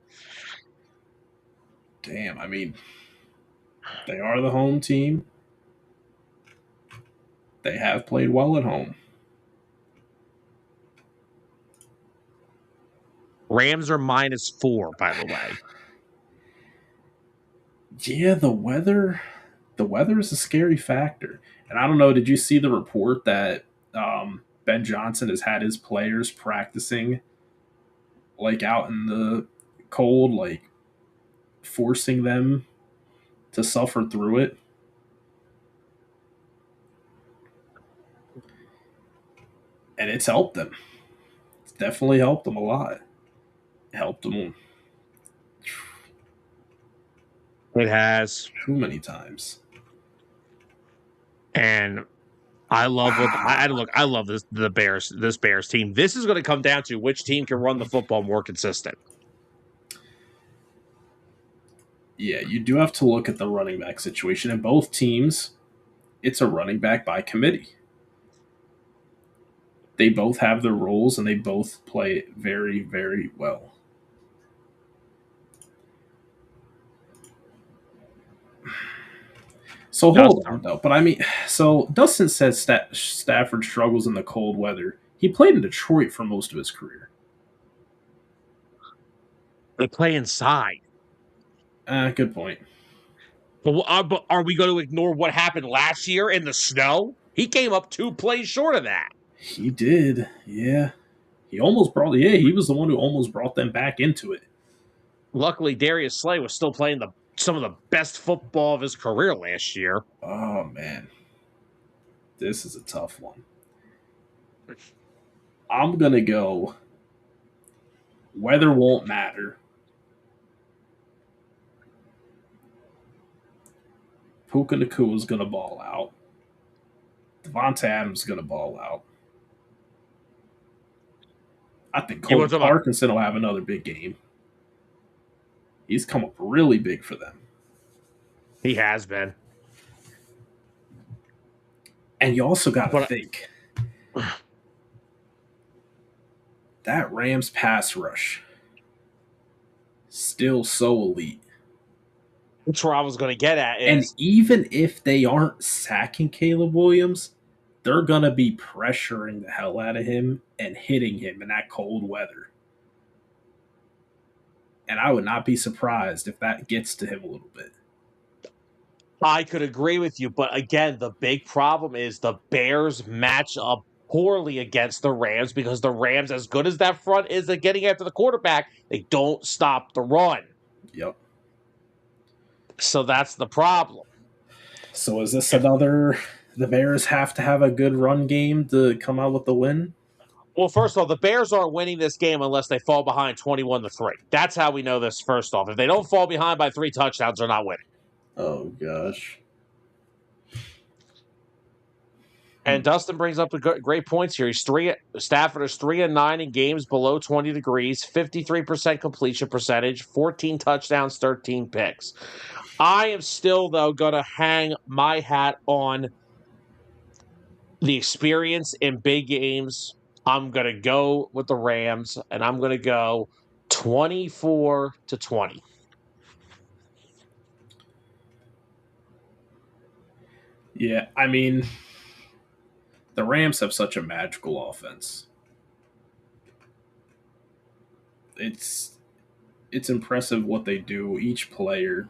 Damn, I mean, they are the home team. They have played well at home. Rams are -4, by the way. Yeah, the weather is a scary factor. And I don't know, did you see the report that Ben Johnson has had his players practicing like out in the cold, like forcing them to suffer through it? And it's helped them. It's definitely helped them a lot. It helped them It has too many times. And I love what I love this Bears team. This is going to come down to which team can run the football more consistent. Yeah, you do have to look at the running back situation. In both teams, it's a running back by committee. They both have their roles and they both play very, very well. So hold on, though. But I mean, so Dustin says Stafford struggles in the cold weather. He played in Detroit for most of his career. They play inside. Good point. But are we going to ignore what happened last year in the snow? He came up 2 plays short of that. He did, yeah. He was the one who almost brought them back into it. Luckily, Darius Slay was still playing some of the best football of his career last year. Oh, man. This is a tough one. I'm going to go weather won't matter. Puka Nacua is going to ball out. Devontae Adams is going to ball out. I think Cole Parkinson will have another big game. He's come up really big for them. He has been. And you also got to think that Rams pass rush still so elite. That's where I was going to get at. And even if they aren't sacking Caleb Williams, they're going to be pressuring the hell out of him and hitting him in that cold weather. And I would not be surprised if that gets to him a little bit. I could agree with you, but again, the big problem is the Bears match up poorly against the Rams because the Rams, as good as that front is at getting after the quarterback, they don't stop the run. Yep. So that's the problem. So is this another? The Bears have to have a good run game to come out with the win. Well, first of all, the Bears aren't winning this game unless they fall behind 21-3. That's how we know this. First off, if they don't fall behind by 3 touchdowns, they're not winning. Oh gosh. And Dustin brings up great points here. Stafford is 3-9 in games below 20 degrees, 53% completion percentage, 14 touchdowns, 13 picks. I am still, though, going to hang my hat on the experience in big games. I'm going to go with the Rams, and I'm going to go 24-20. Yeah, I mean, the Rams have such a magical offense. It's impressive what they do. Each player.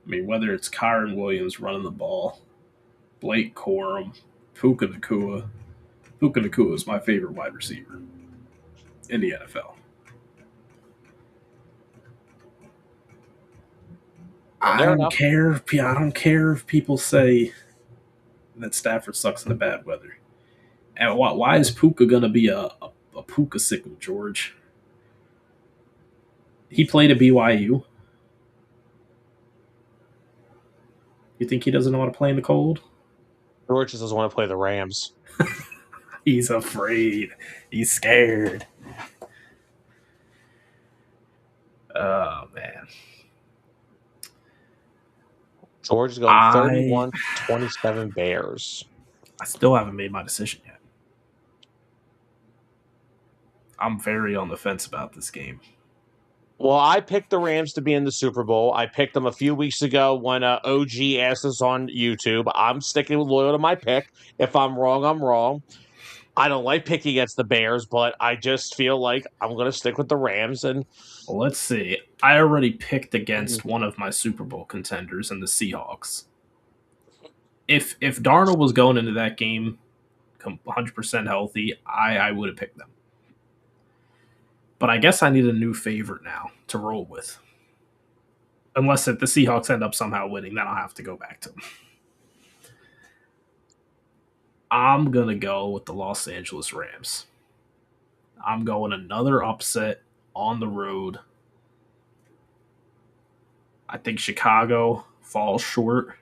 I mean, whether it's Kyron Williams running the ball, Blake Corum, Puka Nacua. Puka Nacua is my favorite wide receiver in the NFL. I don't care. I don't care if people say that Stafford sucks in the bad weather. And why is Puka gonna be a Puka sickle, George? He played at BYU. You think he doesn't know how to play in the cold? George just doesn't want to play the Rams. He's afraid. He's scared. Oh man. George is going 31-27 Bears. I still haven't made my decision yet. I'm very on the fence about this game. Well, I picked the Rams to be in the Super Bowl. I picked them a few weeks ago when OG asked us on YouTube. I'm sticking loyal to my pick. If I'm wrong, I'm wrong. I don't like picking against the Bears, but I just feel like I'm going to stick with the Rams. And well, let's see. I already picked against one of my Super Bowl contenders in the Seahawks. If Darnold was going into that game 100% healthy, I would have picked them. But I guess I need a new favorite now to roll with. Unless if the Seahawks end up somehow winning, then I'll have to go back to them. I'm going to go with the Los Angeles Rams. I'm going another upset on the road. I think Chicago falls short.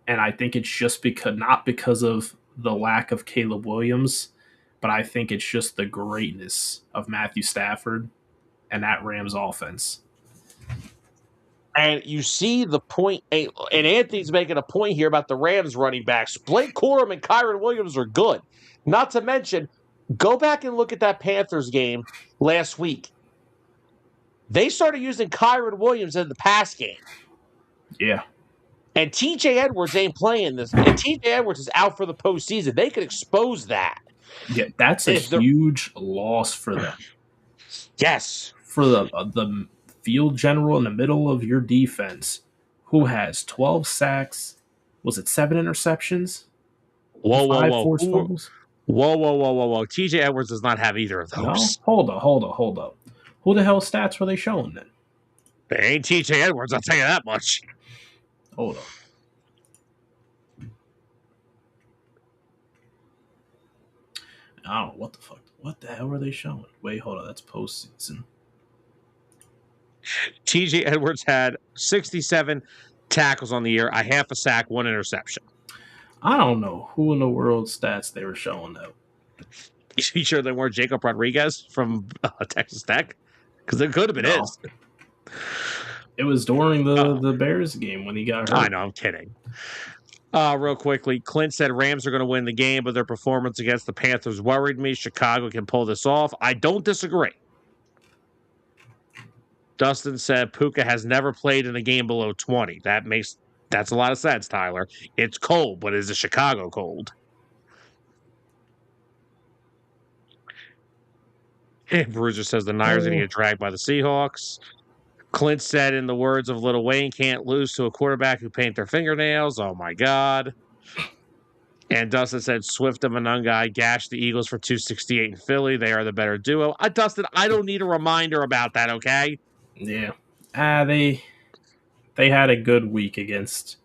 And I think it's just not because of the lack of Caleb Williams, but I think it's just the greatness of Matthew Stafford and that Rams offense. And you see the point, and Anthony's making a point here about the Rams running backs. Blake Corum and Kyron Williams are good. Not to mention, go back and look at that Panthers game last week. They started using Kyron Williams in the pass game. Yeah. And TJ Edwards ain't playing this. And TJ Edwards is out for the postseason. They could expose that. Yeah, that's a huge loss for them. Yes. For the field general in the middle of your defense, who has 12 sacks, was it 7 interceptions? Whoa. Forced fumbles? Whoa. TJ Edwards does not have either of those. No? Hold up. Who the hell stats were they showing then? They ain't TJ Edwards, I'll tell you that much. Hold on. I don't know what the fuck. What the hell were they showing? Wait, hold on. That's postseason. TJ Edwards had 67 tackles on the year, a half a sack, 1 interception. I don't know who in the world stats they were showing though. You sure they weren't Jacob Rodriguez from Texas Tech? Because it could have been his. It was during the Bears game when he got hurt. I know, I'm kidding. Real quickly, Clint said Rams are going to win the game, but their performance against the Panthers worried me. Chicago can pull this off. I don't disagree. Dustin said Puka has never played in a game below 20. That's a lot of sense, Tyler. It's cold, but is it Chicago cold? Bruiser says the Niners are going to get dragged by the Seahawks. Clint said, in the words of Lil Wayne, can't lose to a quarterback who paint their fingernails. Oh, my God. And Dustin said, Swift and Monungai gashed the Eagles for 268 in Philly. They are the better duo. Dustin, I don't need a reminder about that, okay? Yeah. They had a good week against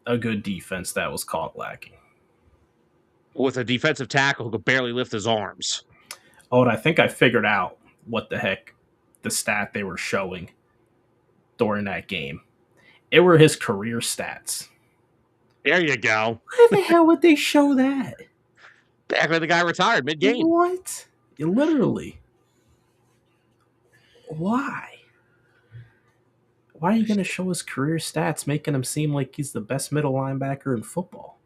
a good defense that was caught lacking. With a defensive tackle who could barely lift his arms. Oh, and I think I figured out what the heck the stat they were showing during that game. It were his career stats. There you go. Why the hell would they show that? Back when the guy retired mid-game. What? Literally. Why? Why are you going to show his career stats, making him seem like he's the best middle linebacker in football?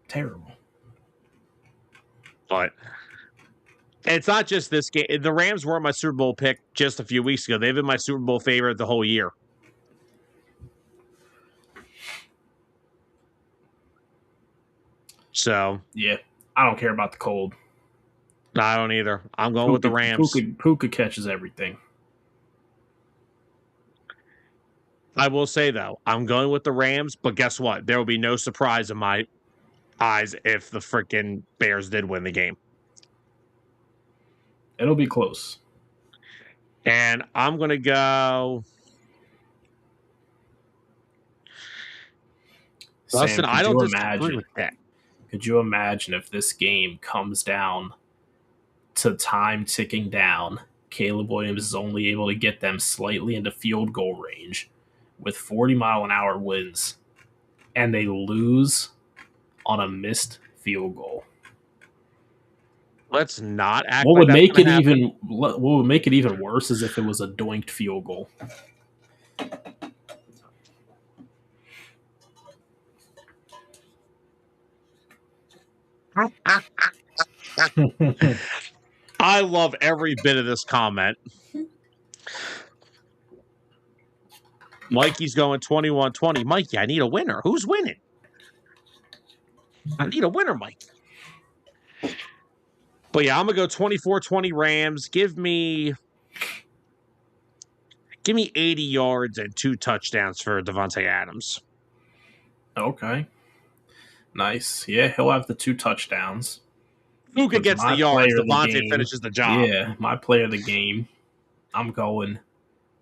Terrible. But it's not just this game. The Rams were my Super Bowl pick just a few weeks ago. They've been my Super Bowl favorite the whole year. So yeah, I don't care about the cold. No, I don't either. I'm going with the Rams. Puka catches everything. I will say, though, I'm going with the Rams, but guess what? There will be no surprise in my eyes if the freaking Bears did win the game. It'll be close. And I'm going to go... Dustin, I don't disagree with that. Could you imagine if this game comes down to time ticking down? Caleb Williams is only able to get them slightly into field goal range with 40-mile-an-hour winds, and they lose on a missed field goal. Let's not act. What would make it even? What would make it even worse is if it was a doinked field goal. I love every bit of this comment. Mikey's going 21-20. Mikey, I need a winner. Who's winning? I need a winner, Mike. But yeah, I'm going to go 24-20 Rams. Give me 80 yards and 2 touchdowns for Devontae Adams. Okay. Nice. Yeah, he'll have the 2 touchdowns. Puka gets the yards. Devontae finishes the job. Yeah, my player of the game. I'm going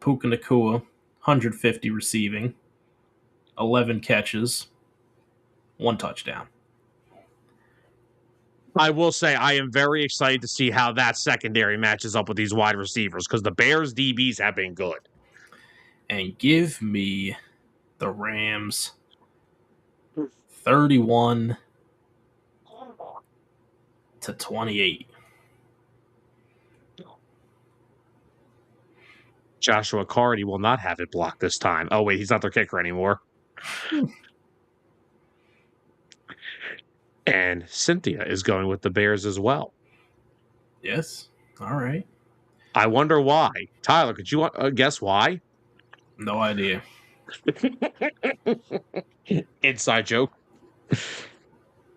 Puka Nacua, 150 receiving, 11 catches, 1 touchdown. I will say I am very excited to see how that secondary matches up with these wide receivers because the Bears DBs have been good. And give me the Rams 31-28. Joshua Cardi will not have it blocked this time. Oh, wait, he's not their kicker anymore. And Cynthia is going with the Bears as well. Yes. All right. I wonder why. Tyler, could you guess why? No idea. Inside joke.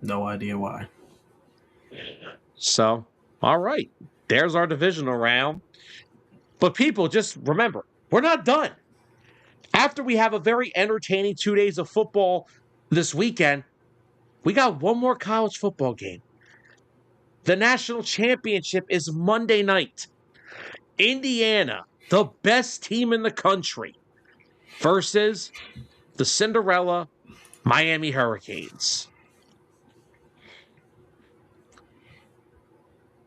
No idea why. So, all right. There's our divisional round. But people, just remember, we're not done. After we have a very entertaining 2 days of football this weekend, we got one more college football game. The national championship is Monday night. Indiana, the best team in the country, versus the Cinderella Miami Hurricanes.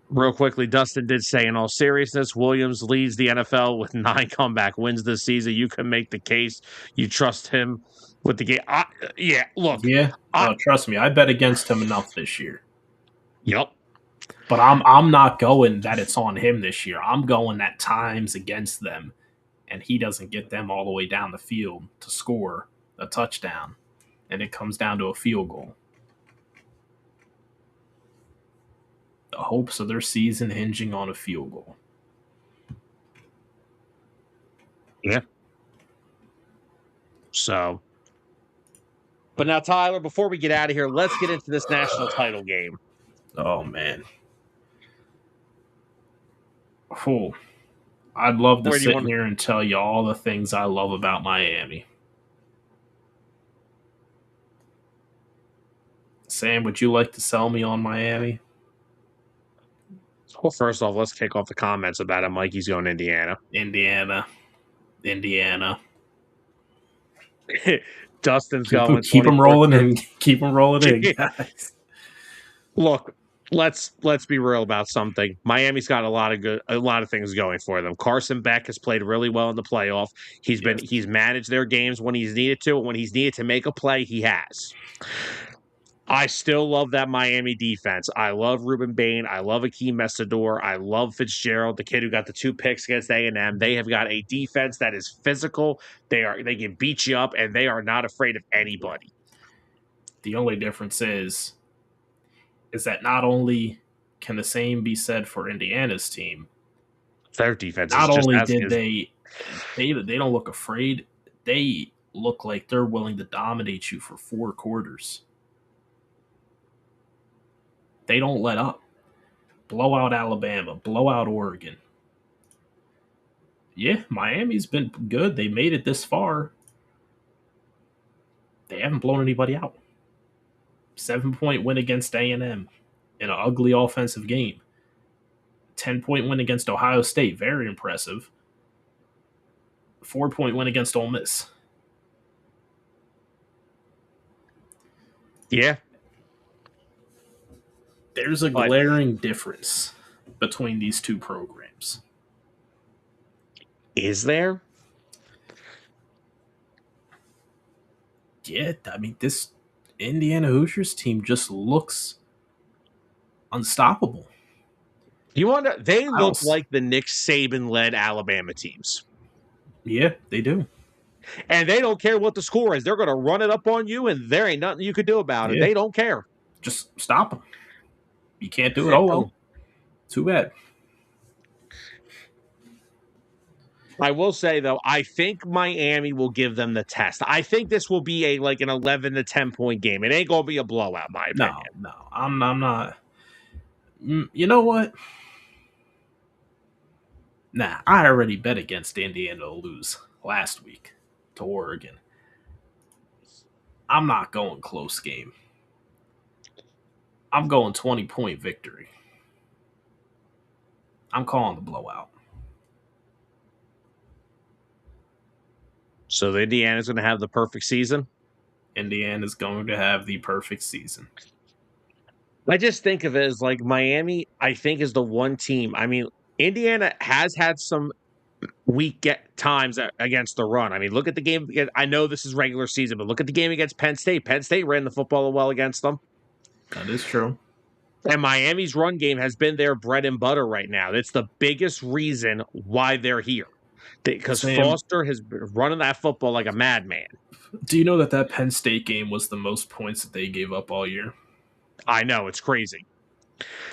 Real quickly, Dustin did say, in all seriousness, Williams leads the NFL with 9 comeback wins this season. You can make the case. You trust him with the game. Yeah, look. Yeah, trust me. I bet against him enough this year. Yep. But I'm not going that it's on him this year. I'm going that time's against them, and he doesn't get them all the way down the field to score a touchdown, and it comes down to a field goal. The hopes of their season hinging on a field goal. Yeah. So, but now, Tyler, before we get out of here, let's get into this national title game. Oh, man. Oh, I'd love to sit here and tell you all the things I love about Miami. Sam, would you like to sell me on Miami? Well, first off, let's kick off the comments about it. Mikey's going to Indiana. Indiana. Indiana. Dustin's Keep going keep them rolling 24-3. in. Keep them rolling in, guys. Look, let's be real about something. Miami's got a lot of things going for them. Carson Beck has played really well in the playoff. Yes. He's managed their games when he's needed to. When he's needed to make a play, he has. I still love that Miami defense. I love Ruben Bain. I love Akeem Messador. I love Fitzgerald, the kid who got the 2 picks against A&M. They have got a defense that is physical. They can beat you up, and they are not afraid of anybody. The only difference is that not only can the same be said for Indiana's team, Their defense is not just only as did good. they don't look afraid, they look like they're willing to dominate you for 4 quarters. They don't let up. Blow out Alabama, blow out Oregon. Yeah, Miami's been good. They made it this far. They haven't blown anybody out. 7-point win against A&M in an ugly offensive game. 10-point win against Ohio State, very impressive. 4-point win against Ole Miss. Yeah. There's a glaring difference between these two programs. Is there? Yeah, I mean, this Indiana Hoosiers team just looks unstoppable. They look like the Nick Saban-led Alabama teams. Yeah, they do. And they don't care what the score is. They're going to run it up on you, and there ain't nothing you could do about it. They don't care. Just stop them. You can't do it. Oh, well. Too bad. I will say, though, I think Miami will give them the test. I think this will be an 11 to 10-point game. It ain't going to be a blowout, in my opinion. No, I'm not. You know what? Nah, I already bet against Indiana to lose last week to Oregon. I'm not going close game. I'm going 20-point victory. I'm calling the blowout. So the Indiana's going to have the perfect season? Indiana's going to have the perfect season. I just think of it as like Miami, I think, is the one team. I mean, Indiana has had some weak times against the run. I mean, look at the game. I know this is regular season, but look at the game against Penn State. Penn State ran the football well against them. That is true. And Miami's run game has been their bread and butter right now. It's the biggest reason why they're here. Because Foster has been running that football like a madman. Do you know that Penn State game was the most points that they gave up all year? I know. It's crazy.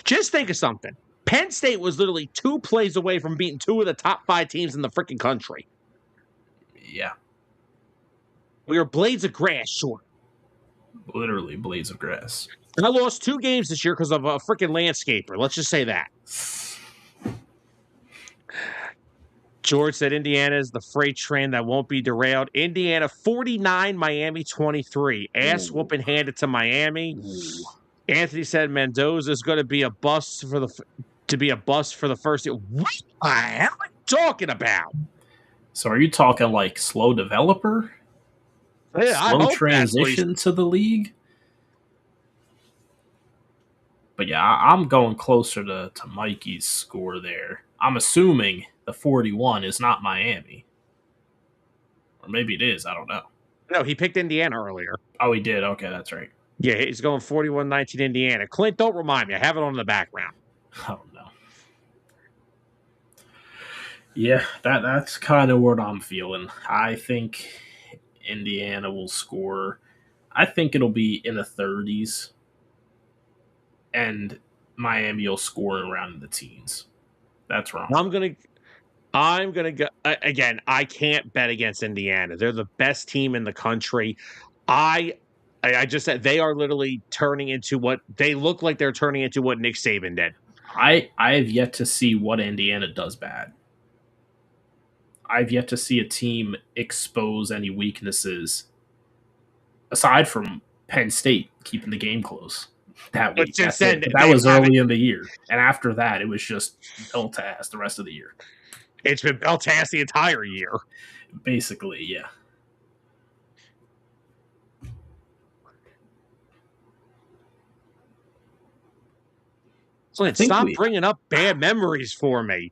Just think of something. Penn State was literally 2 plays away from beating 2 of the top 5 teams in the freaking country. Yeah. We were blades of grass short. Literally blades of grass. I lost 2 games this year because of a freaking landscaper. Let's just say that. George said Indiana is the freight train that won't be derailed. Indiana 49, Miami 23. Ass whooping handed to Miami. Ooh. Anthony said Mendoza is going to be a bust for the first year. What the hell are you talking about? So are you talking like slow developer? Yeah, slow transition to the league? But yeah, I'm going closer to Mikey's score there. I'm assuming the 41 is not Miami. Or maybe it is. I don't know. No, he picked Indiana earlier. Oh, he did? Okay, that's right. Yeah, he's going 41-19 Indiana. Clint, don't remind me. I have it on in the background. Oh, no. Yeah, that's kind of what I'm feeling. I think Indiana will score. I think it'll be in the 30s. And Miami will score around in the teens. That's wrong. I'm gonna go again. I can't bet against Indiana. They're the best team in the country. I just said they are literally turning into what they look like. They're turning into what Nick Saban did. I have yet to see what Indiana does bad. I've yet to see a team expose any weaknesses aside from Penn State keeping the game close. That week. That was early in the year. And after that, it was just belt ass the rest of the year. It's been belt ass the entire year. Basically, yeah. Stop bringing up bad memories for me.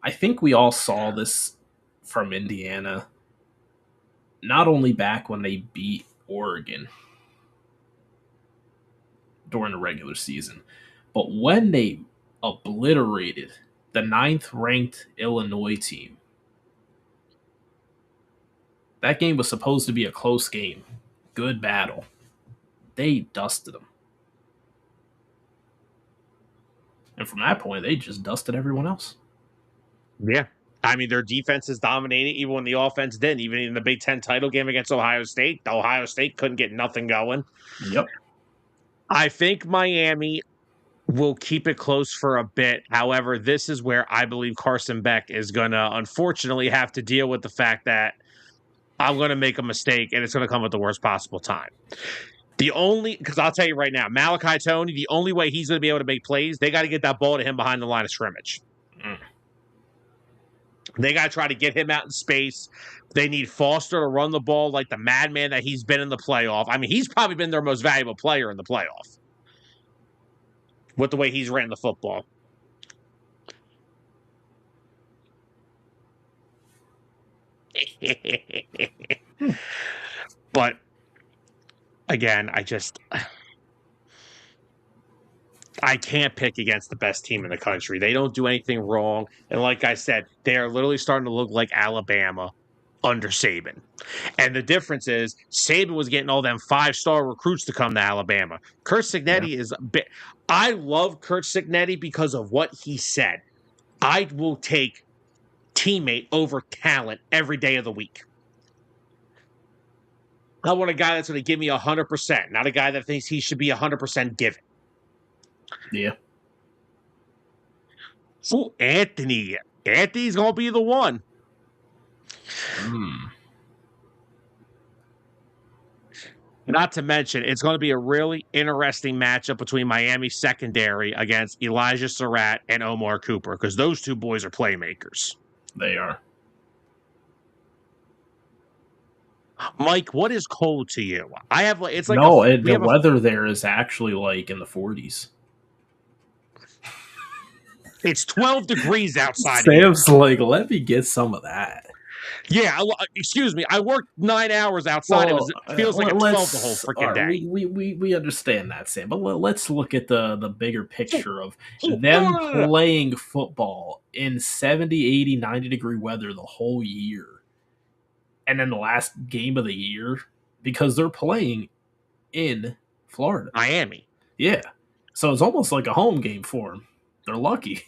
I think we all saw this from Indiana, not only back when they beat Oregon during the regular season, but when they obliterated the 9th-ranked Illinois team. That game was supposed to be a close game. Good battle. They dusted them. And from that point, they just dusted everyone else. Yeah. I mean, their defense is dominating even when the offense didn't. Even in the Big Ten title game against Ohio State couldn't get nothing going. Yep. I think Miami will keep it close for a bit. However, this is where I believe Carson Beck is going to unfortunately have to deal with the fact that I'm going to make a mistake and it's going to come at the worst possible time. Because I'll tell you right now, Malachi Toney, the only way he's going to be able to make plays, they got to get that ball to him behind the line of scrimmage. They got to try to get him out in space. They need Foster to run the ball like the madman that he's been in the playoff. I mean, he's probably been their most valuable player in the playoff with the way he's ran the football. But again, I can't pick against the best team in the country. They don't do anything wrong. And like I said, they are literally starting to look like Alabama under Saban. And the difference is Saban was getting all them 5-star recruits to come to Alabama. Curt Cignetti is a bit. I love Curt Cignetti because of what he said. I will take teammate over talent every day of the week. I want a guy that's going to give me 100%, not a guy that thinks he should be 100% given. Yeah. So Anthony's going to be the one. Not to mention, it's going to be a really interesting matchup between Miami's secondary against Elijah Surratt and Omar Cooper, because those two boys are playmakers. They are. Mike, what is cold to you? The weather there is actually like in the 40s. It's 12 degrees outside. Sam's like, let me get some of that. Yeah, excuse me. I worked 9 hours outside. It feels like a 12 the whole freaking day. We understand that, Sam. But let's look at the bigger picture of them playing football in 70, 80, 90-degree weather the whole year. And then the last game of the year, because they're playing in Florida. Miami. Yeah. So it's almost like a home game for them. They're lucky.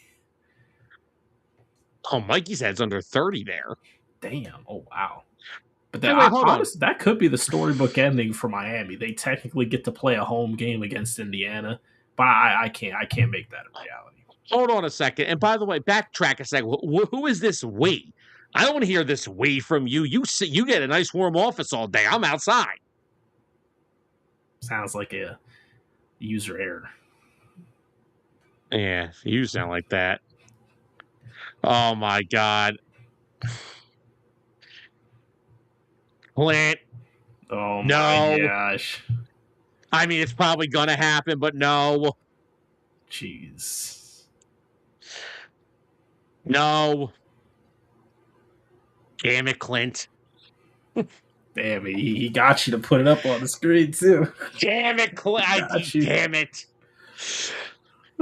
Oh, Mikey said it's under 30 there. Damn. Oh, wow. But that could be the storybook ending for Miami. They technically get to play a home game against Indiana, but I can't make that a reality. Hold on a second. And by the way, backtrack a second. Who is this we? I don't want to hear this we from you. You get a nice warm office all day. I'm outside. Sounds like a user error. Yeah, you sound like that. Oh, my God. Clint. Oh, my gosh. I mean, it's probably going to happen, but no. Jeez. No. Damn it, Clint. Damn it. He got you to put it up on the screen, too. Damn it, Clint. Damn it.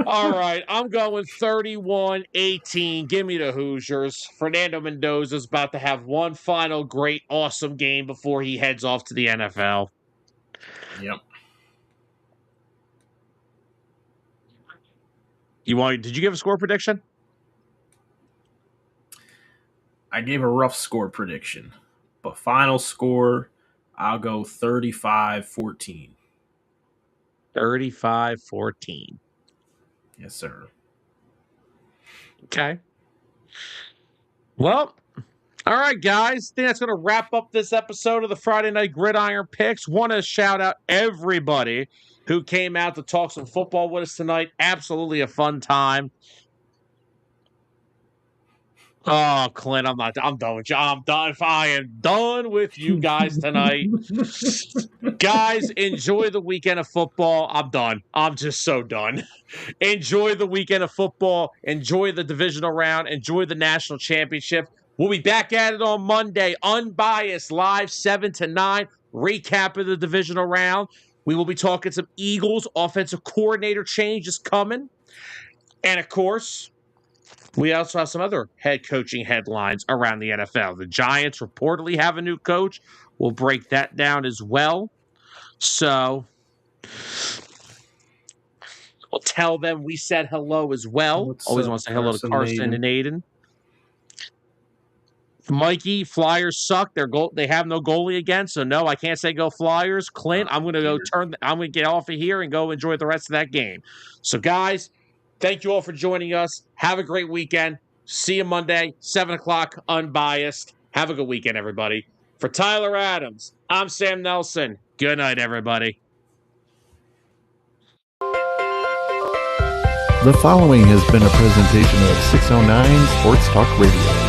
All right, I'm going 31-18. Give me the Hoosiers. Fernando Mendoza's about to have one final great, awesome game before he heads off to the NFL. Yep. Did you give a score prediction? I gave a rough score prediction, but final score, I'll go 35-14. 35-14. Yes, sir. Okay. Well, all right, guys. I think that's going to wrap up this episode of the Friday Night Gridiron Picks. Want to shout out everybody who came out to talk some football with us tonight. Absolutely a fun time. Oh, Clint, I'm done with you. I'm done. I am done with you guys tonight. Guys, enjoy the weekend of football. I'm done. I'm just so done. Enjoy the weekend of football. Enjoy the divisional round. Enjoy the national championship. We'll be back at it on Monday, unbiased, live 7 to 9, recap of the divisional round. We will be talking some Eagles offensive coordinator changes coming. And of course, we also have some other head coaching headlines around the NFL. The Giants reportedly have a new coach. We'll break that down as well. So we'll tell them we said hello as well. Always want to say hello to Carson and Aiden. Mikey, Flyers suck. They have no goalie again, so no, I can't say go Flyers. Clint, I'm going to I'm going to get off of here and go enjoy the rest of that game. So, guys, thank you all for joining us. Have a great weekend. See you Monday, 7 o'clock, unbiased. Have a good weekend, everybody. For Tyler Adams, I'm Sam Nelson. Good night, everybody. The following has been a presentation of 609 Sports Talk Radio.